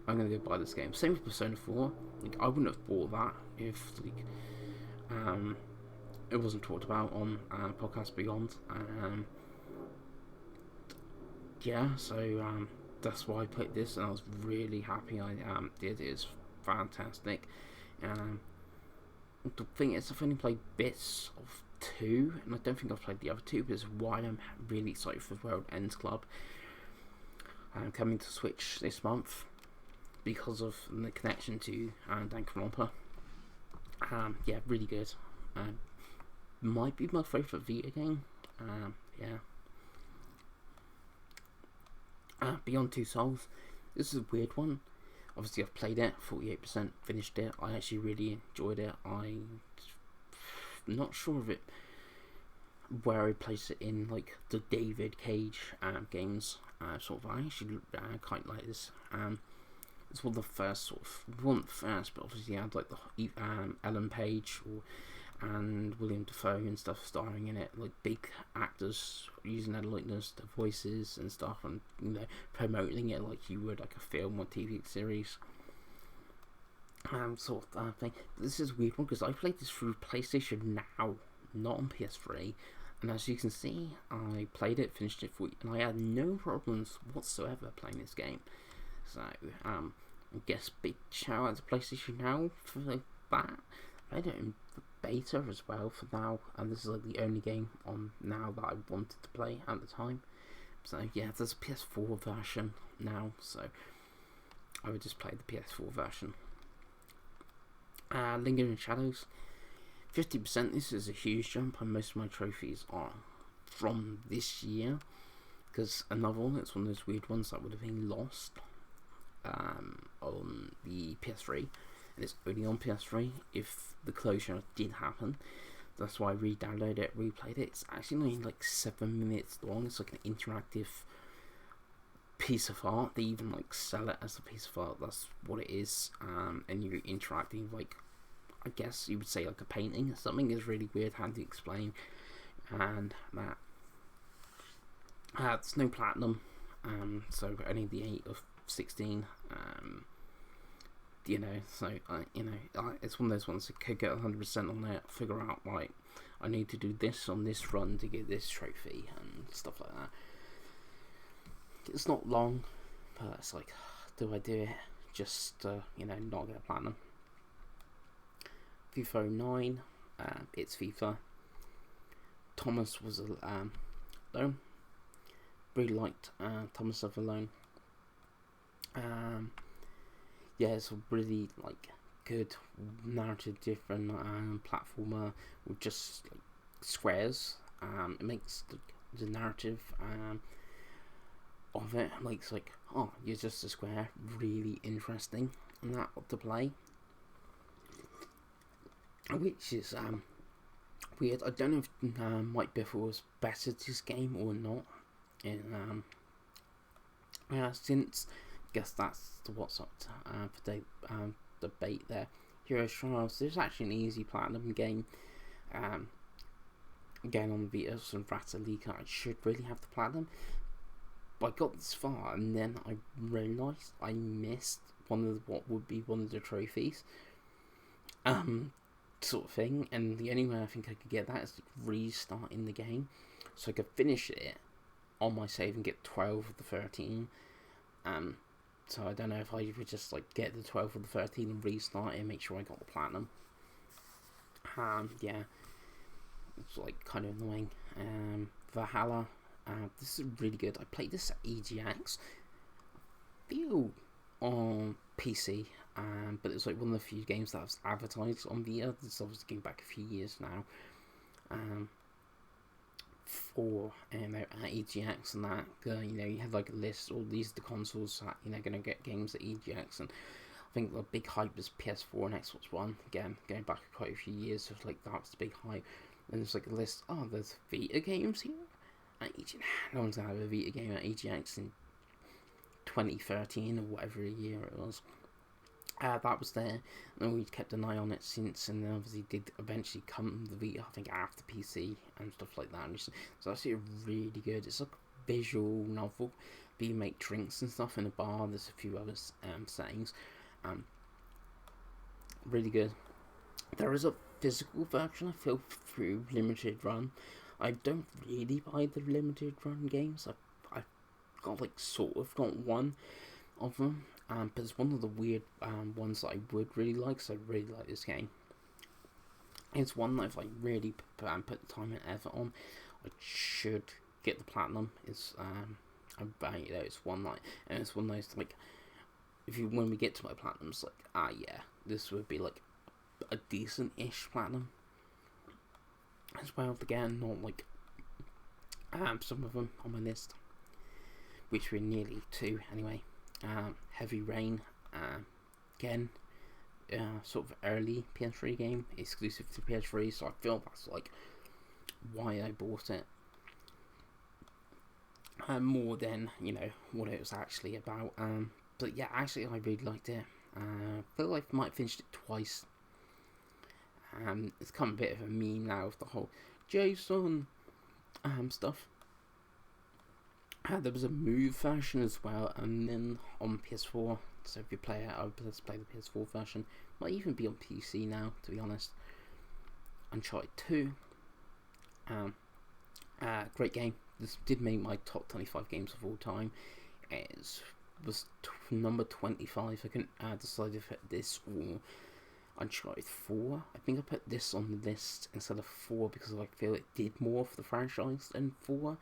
I'm gonna go buy this game. Same with Persona 4. Like, I wouldn't have bought that if like it wasn't talked about on Podcast Beyond. Yeah, so that's why I played this, and I was really happy I did. It's fantastic. The thing is, I've only played bits of 2, and I don't think I've played the other 2, but it's why I'm really excited for World Ends Club coming to Switch this month, because of the connection to Danganronpa. Yeah, really good. Might be my favourite Vita game. Yeah. Beyond Two Souls. This is a weird one. Obviously, I've played it, 48%, finished it. I actually really enjoyed it. I'm not sure of it where I place it in like the David Cage games. Sort of, I actually quite like this. It's one of the first sort of, one first, but obviously I had like the Ellen Page and William Dafoe and stuff starring in it, like big actors using their likeness, their voices and stuff, and you know, promoting it like you would like a film or TV series. Sort of thing. This is a weird one because I played this through PlayStation Now, not on PS3, and as you can see, I played it, finished it and I had no problems whatsoever playing this game. So, I guess big shout out to PlayStation Now for that. I played it in the beta as well for Now, and this is like the only game on Now that I wanted to play at the time. So yeah, there's a PS4 version now, so I would just play the PS4 version. Lingering Shadows, 50%. This is a huge jump, and most of my trophies are from this year, because another one, it's one of those weird ones that would have been lost on the PS3, and it's only on PS3 if the closure did happen. That's why I re-downloaded it, replayed it. It's actually only like 7 minutes long. It's like an interactive piece of art. They even like sell it as a piece of art. That's what it is. And you're interacting with like I guess you would say like a painting or something. Is really weird how to explain. And that there's no platinum, so only the 8 of 16. So it's one of those ones that could get 100% on it. Figure out like I need to do this on this run to get this trophy and stuff like that. It's not long, but it's like, do I do it just not get a platinum? FIFA 09, it's FIFA. Thomas was alone. Really liked Thomas of Alone. It's a really like good narrative driven platformer with just like squares. It makes the narrative of it makes like, oh, you're just a square, really interesting and that to play, which is weird. I don't know if Mike Biffle was better at this game or not. And since I guess that's the what's up for debate there. Heroes Trials. There's actually an easy platinum game. Again on the Vita, some Vita I should really have the platinum. But I got this far and then I realised I missed what would be one of the trophies. Sort of thing, and the only way I think I could get that is to restart in the game, so I could finish it on my save and get 12 of the 13. So I don't know if I would just like get the 12 of the 13 and restart it and make sure I got the platinum. It's like kind of annoying. Valhalla. This is really good. I played this at EGX. I feel on PC, but it's like one of the few games that was advertised on Vita. This is obviously going back a few years now. For at EGX and that, you have like a list. All these are the consoles that going to get games at EGX, and I think the big hype was PS4 and Xbox One. Again, going back quite a few years, so like that was the big hype. And there's like a list. Oh, there's Vita games here at EGX. No one's gonna have a Vita game at EGX in 2013 or whatever year it was. That was there, and we kept an eye on it since, and then obviously did eventually come the Vita, I think after PC and stuff like that. And so actually really good. It's like a visual novel, but you make drinks and stuff in a bar. There's a few other settings. Really good. There is a physical version I feel through limited run. I don't really buy the limited run games. I've got like sort of got one of them. But it's one of the weird ones that I would really like, so I really like this game. It's one that I've like really put the time and effort on. I should get the platinum. It's it's one like, and it's one of those like, when we get to my platinums, like this would be like a decent-ish platinum. As well, again, not like some of them on my list, which were nearly 2 anyway. Heavy Rain, again, sort of early PS3 game, exclusive to PS3, so I feel that's like why I bought it, more than what it was actually about. But yeah, actually I really liked it. I feel like I might have finished it twice. It's become a bit of a meme now with the whole Jason stuff. There was a Move version as well, and then on PS4. So if you play it, I would let's play the PS4 version. Might even be on PC now, to be honest. Uncharted 2. Great game. This did make my top 25 games of all time. It was number 25. I couldn't decide if this or Uncharted 4. I think I put this on the list instead of 4 because I feel it did more for the franchise than 4.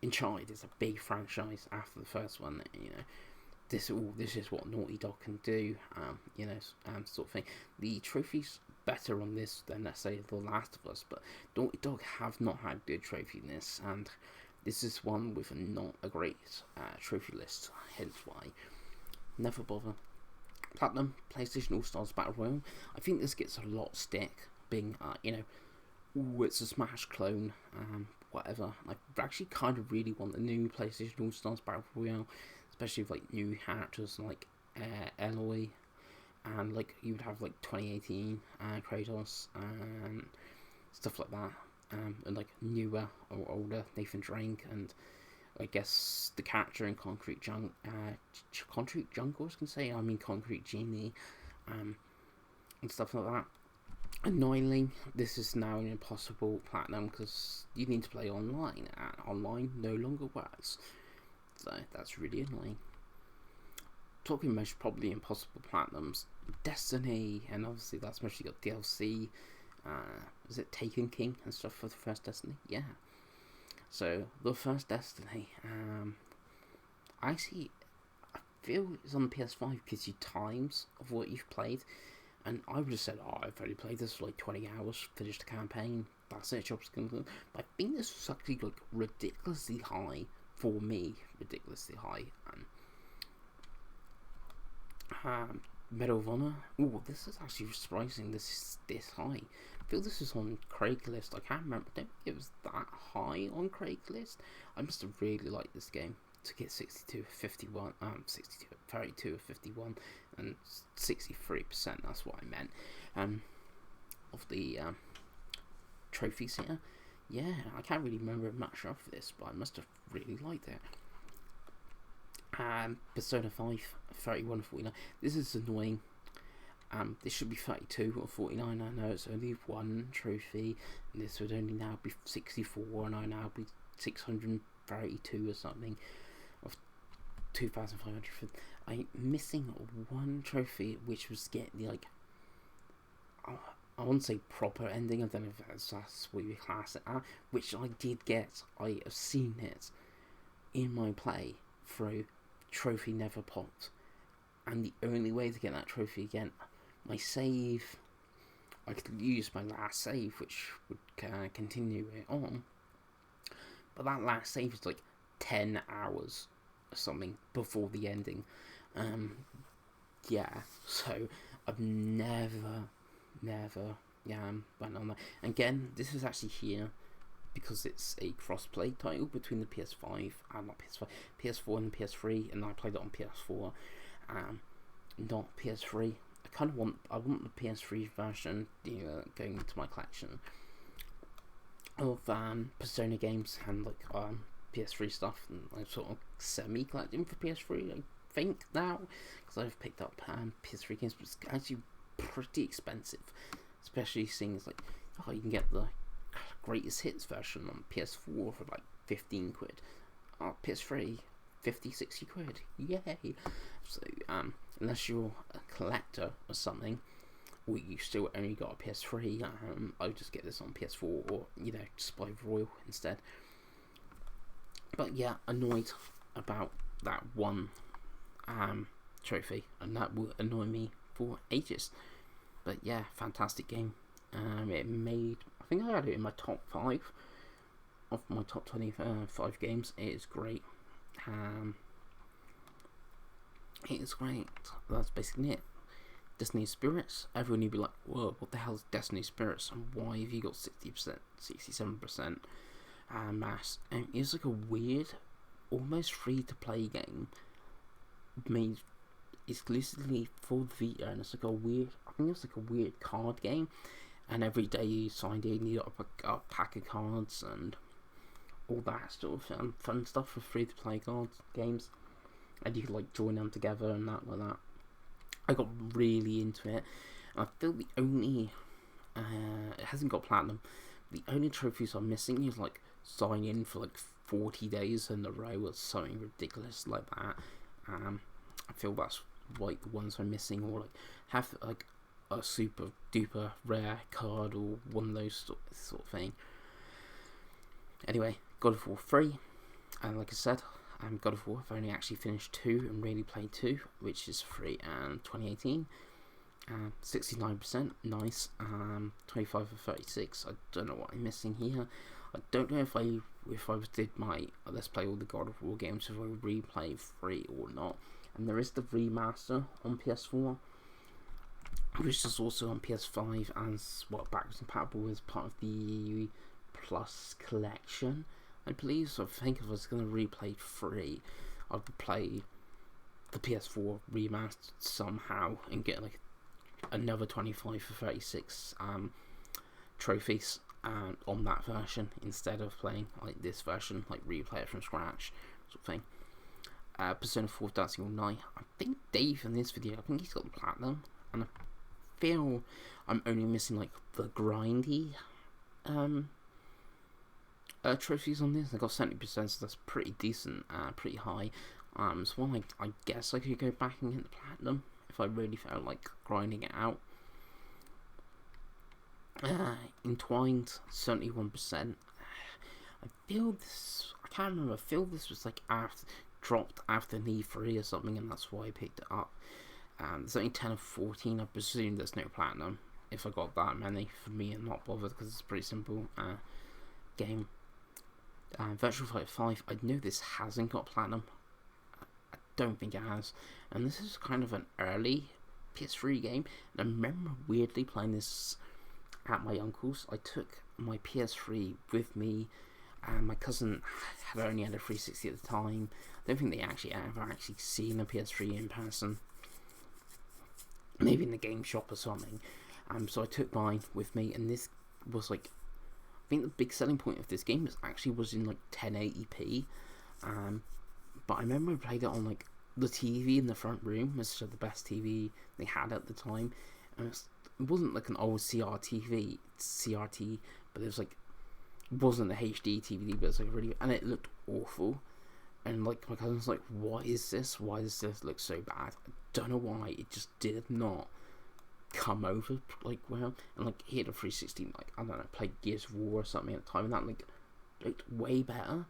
Uncharted is a big franchise after the first one. This is what Naughty Dog can do. Sort of thing. The trophies better on this than, let's say, The Last of Us, but Naughty Dog have not had good trophy in this, and this is one with not a great trophy list. Hence why, never bother. Platinum, PlayStation All Stars Battle Royale. I think this gets a lot of stick, being it's a Smash clone, whatever. I actually kind of really want the new PlayStation All Stars Battle Royale, especially with like new characters like Eloy, and like you would have like 2018 Kratos and stuff like that, and like newer or older Nathan Drake, and I guess the character in Concrete Jungle, I was gonna say, I mean Concrete Genie, and stuff like that. Annoyingly, this is now an impossible platinum because you need to play online, and online no longer works. So that's really annoying. Talking most probably impossible platinums, Destiny, and obviously that's mostly got DLC. Is it Taken King and stuff for the first Destiny? Yeah. So the first Destiny, I feel it's on the PS5 gives you times of what you've played, and I would have said, oh, I've only played this for like 20 hours, finished the campaign, that's it, job's complete. But I think this was actually like ridiculously high for me, ridiculously high. Medal of Honor. Oh, this is actually surprising. This is this high. I feel this is on Craigslist. I can't remember. I don't think it was that high on Craigslist. I must have really liked this game to get 62 of 51. 32 of 51, and 63%. That's what I meant. Of the trophies here. Yeah, I can't really remember much of this, but I must have really liked it. Persona 5, 31 of 49. This is annoying. This should be 32 or 49. I know it's only one trophy, and this would only now be 64, and I now be 632 or something of 2,500. I'm missing one trophy, which was getting like, I won't say proper ending. I don't know if that's what you class it at, which I did get. I have seen it in my play through. Trophy never popped, and the only way to get that trophy again, my save, I could use my last save, which would continue it on, but that last save is like 10 hours or something before the ending. Yeah, so I've never went on that. And again, this is actually here because it's a cross-play title between the PS5 and not PS5, PS4 and PS3, and I played it on PS4, not PS3. I want the PS3 version, going into my collection of Persona games and like PS3 stuff, and I'm sort of semi-collecting for PS3, I think now, because I've picked up PS3 games, but it's actually pretty expensive, especially seeing as like, oh, you can get the greatest hits version on PS4 for like 15 quid. PS3, 50, 60 quid. Yay! So, unless you're a collector or something, or you still only got a PS3, I'll just get this on PS4, or, just buy Royal instead. But yeah, annoyed about that one trophy, and that will annoy me for ages. But yeah, fantastic game. It made, I think I had it in my top 5 of my top 25 games. It is great. It is great. That's basically it. Destiny Spirits. Everyone would be like, whoa, what the hell is Destiny Spirits, and why have you got 60%, 67% mass? And it's like a weird, almost free to play game made exclusively for Vita, and it's like a weird, I think it's like a weird card game, and every day you signed in, you got a pack of cards and all that sort of fun stuff for free to play games, and you could like join them together and that like that. I got really into it. I feel the only it hasn't got platinum. The only trophies I'm missing is like sign in for like 40 days in a row or something ridiculous like that. I feel that's like the ones I'm missing, or like have like a super duper rare card or one of those sort of thing. Anyway, God of War 3, and like I said, God of War, I've only actually finished 2 and really played 2, which is free, and 2018. 69%, nice. 25 of 36. I don't know what I'm missing here. I don't know if I did my let's play all the God of War games, if I replay 3 or not. And there is the remaster on PS4, which is also on PS5 as backwards compatible as part of the Plus collection, I believe. So I think if I was going to replay 3, I would play the PS4 remastered somehow and get like another 25 for 36 trophies on that version instead of playing like this version, like replay it from scratch sort of thing. Persona 4 Dancing All Night. I think Dave in this video, I think he's got the platinum, and I feel I'm only missing like the grindy trophies on this. I got 70%, so that's pretty decent, pretty high. So one I guess I could go back and get the platinum if I really felt like grinding it out. Entwined 71%. I feel this. I can't remember. I feel this was like dropped after Need 3 or something, and that's why I picked it up. There's only 10 of 14. I presume there's no platinum. If I got that many, for me, I'm not bothered because it's a pretty simple game. Virtual Fighter 5. I know this hasn't got platinum. I don't think it has. And this is kind of an early PS3 game. And I remember weirdly playing this at my uncle's. I took my PS3 with me, and my cousin had only had a 360 at the time. I don't think they ever actually seen a PS3 in person. Maybe in the game shop or something. So I took mine with me, and this was like, I think the big selling point of this game was in like 1080p. But I remember I played it on like the TV in the front room, was the best TV they had at the time, and it wasn't like an old CRT, but it wasn't a HD TV, but it was like really, and it looked awful. And like my cousin's like, "What is this? Why does this look so bad?" I don't know why. It just did not come over like well. And like he had a 360, like I don't know, played Gears of War or something at the time, and that like looked way better.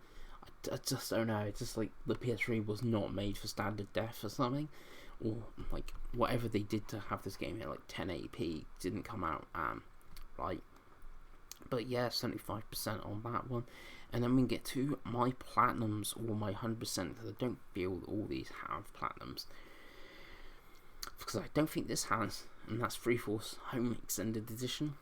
I just don't know. It's just like the PS3 was not made for standard def or something, or like whatever they did to have this game at like 1080p didn't come out right. But yeah, 75% on that one. And then we get to my platinums or my 100%, because I don't feel all these have platinums. Because I don't think this has, and that's Free Force Home Extended Edition.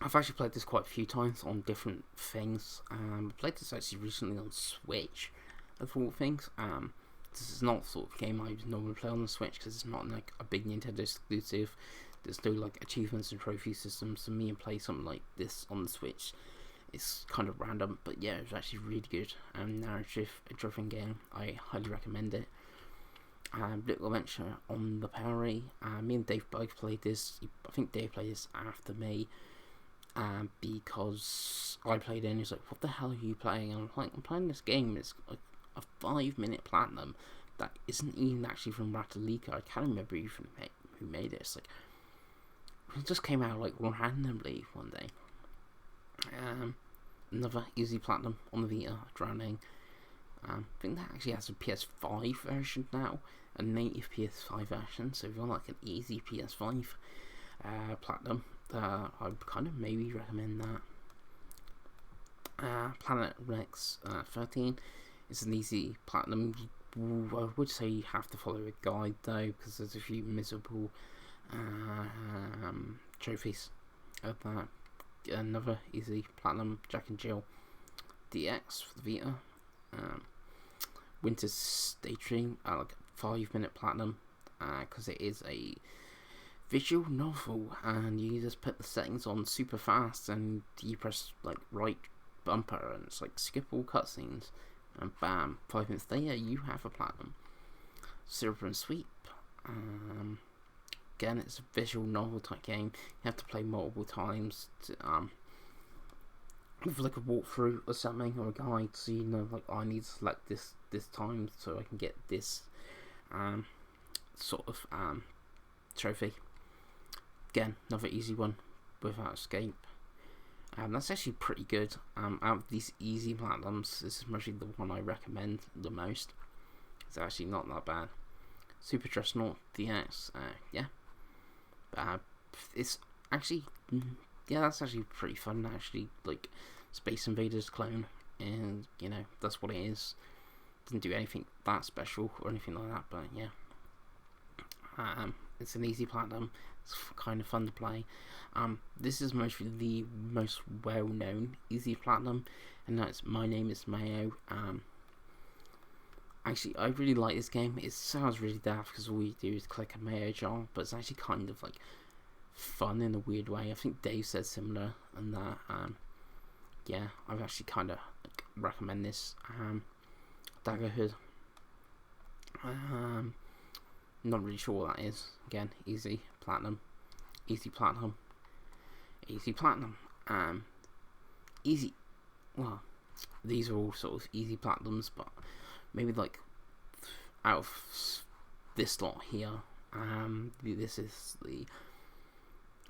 I've actually played this quite a few times on different things. I played this actually recently on Switch, of all things. This is not the sort of game I would normally play on the Switch, because it's not like a big Nintendo exclusive. There's no like achievements and trophy systems, so me and play something like this on the Switch, it's kind of random, but yeah, it was actually really good. Narrative-driven game. I highly recommend it. Little Adventure on the Perry. Me and Dave both played this. I think Dave played this after me, because I played it and he's like, "What the hell are you playing?" And I'm like, "I'm playing this game. It's like a 5-minute platinum that isn't even actually from Ratalika. I can't remember even who made it. It's like, it just came out like randomly one day." Another easy platinum on the Vita, Drowning. I think that actually has a PS5 version now, a native PS5 version. So if you want like an easy PS5 platinum, I would kind of maybe recommend that. Planet Rex 13 is an easy platinum. I would say you have to follow a guide though, because there's a few miserable trophies of that. Another easy platinum, Jack and Jill DX for the Vita. Winter's Daydream, like 5-minute platinum, because it is a visual novel, and you just put the settings on super fast, and you press like right bumper, and it's like skip all cutscenes, and bam, 5 minutes later you have a platinum. Syrup and Sweep. Again, it's a visual novel type game. You have to play multiple times to, with like a walkthrough or something, or a guide, so you know like, I need to select this time so I can get this sort of trophy. Again, another easy one without escape. That's actually pretty good. Out of these easy platinums, this is mostly the one I recommend the most. It's actually not that bad. Super Dreadnought DX, yeah. It's actually, yeah, that's actually pretty fun, actually, like, Space Invaders clone, and, you know, that's what it is. Doesn't do anything that special, or anything like that, but, yeah. It's an easy platinum, it's kind of fun to play. This is mostly the most well-known easy platinum, and that's My Name is Mayo. Actually, I really like this game. It sounds really daft because all you do is click a mayo jar, but it's actually kind of like fun in a weird way. I think Dave said similar, and that yeah, I've actually kind of like, recommend this. Daggerhood. Not really sure what that is. Again, easy platinum, easy platinum, easy platinum. Easy. Well, these are all sort of easy platinums, but maybe like out of this lot here, this is the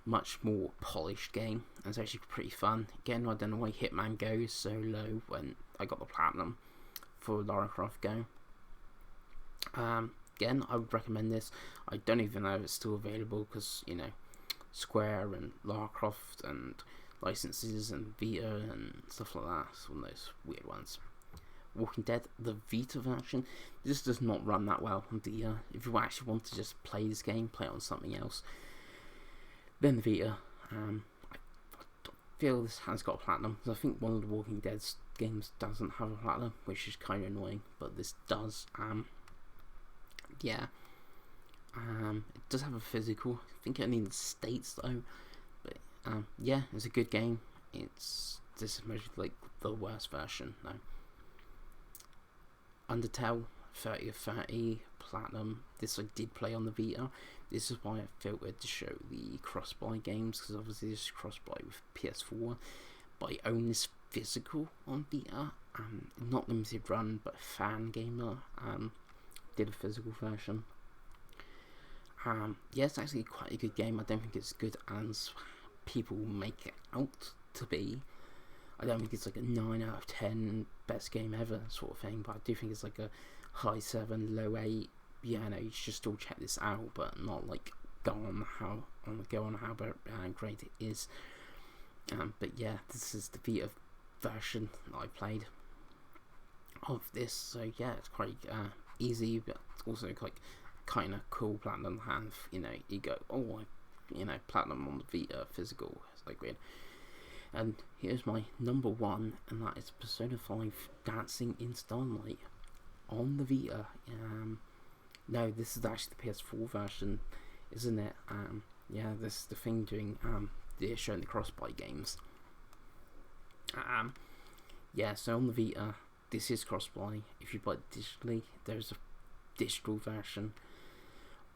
much more polished game, and it's actually pretty fun. Again, I don't know why Hitman goes so low when I got the platinum for Lara Croft Go. Again, I would recommend this. I don't even know if it's still available because, you know, Square and Lara Croft and licenses and Vita and stuff like that. It's one of those weird ones. Walking Dead, the Vita version, this does not run that well on Vita. If you actually want to just play this game, play it on something else, then the Vita. I feel this has got a platinum, because I think one of the Walking Dead games doesn't have a platinum, which is kind of annoying, but this does. Yeah. It does have a physical. I think it only in the States though. But yeah, it's a good game. This is mostly like the worst version though. Undertale 30 of 30 platinum. This I did play on the Vita. This is why I felt it to show the cross-buy games, because obviously this is cross-buy with PS4. But I own this physical on Vita. Not limited run, but Fan Gamer did a physical version. Yeah, it's actually quite a good game. I don't think it's as good as people make it out to be. I don't think it's like a 9 out of 10 best game ever sort of thing, but I do think it's like a high 7, low 8. Yeah, no, you should still check this out, but not like go on how great it is. But yeah, this is the Vita version that I played of this. So yeah, it's quite easy, but also like kind of cool platinum to have. You know, you go, oh, platinum on the Vita physical. It's like weird. And here's my number one, and that is Persona 5 Dancing in Starlight on the Vita. No, this is actually the PS4 version, isn't it? Yeah, this is the thing doing they're showing the cross-buy games. Yeah, so on the Vita, this is cross-buy. If you buy it digitally, there's a digital version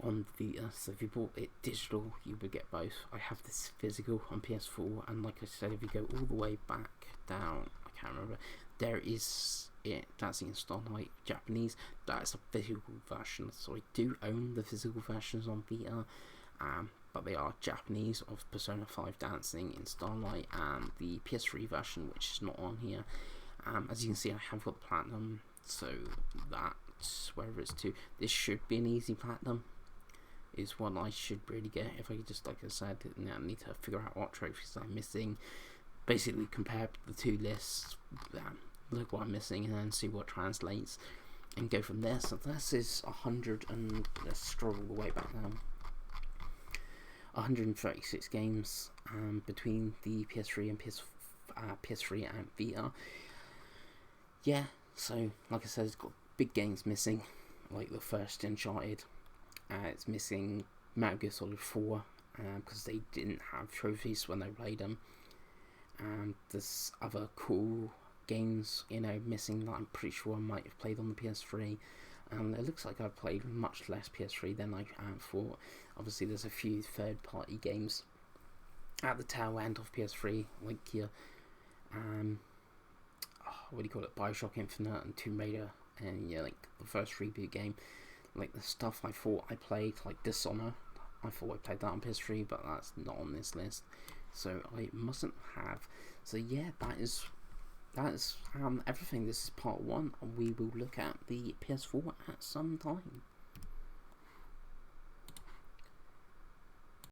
on Vita, so if you bought it digital, you would get both. I have this physical on PS4, and like I said, if you go all the way back down, I can't remember, there is it Dancing in Starlight Japanese. That's a physical version, so I do own the physical versions on Vita, but they are Japanese of Persona 5 Dancing in Starlight, and the PS3 version, which is not on here. As you can see, I have got the platinum, so that's wherever it's to. This should be an easy platinum. Is what I should really get if I could just, like I said, I need to figure out what trophies I'm missing. Basically, compare the two lists, look what I'm missing, and then see what translates, and go from there. So this is 100, and let's scroll all the way back down. 136 games between the PS3 and PS3 and Vita. Yeah, so like I said, it's got big games missing, like the first Uncharted. It's missing Metal Gear Solid 4 because they didn't have trophies when they played them. There's other cool games, missing that I'm pretty sure I might have played on the PS3. It looks like I've played much less PS3 than I thought. Obviously, there's a few third-party games at the tail end of PS3, like your what do you call it, Bioshock Infinite and Tomb Raider, and like the first reboot game. Like the stuff I thought I played, like Dishonor, I thought I played that on PS3, but that's not on this list, so I mustn't have. So yeah, that is everything. This is part 1, and we will look at the PS4 at some time.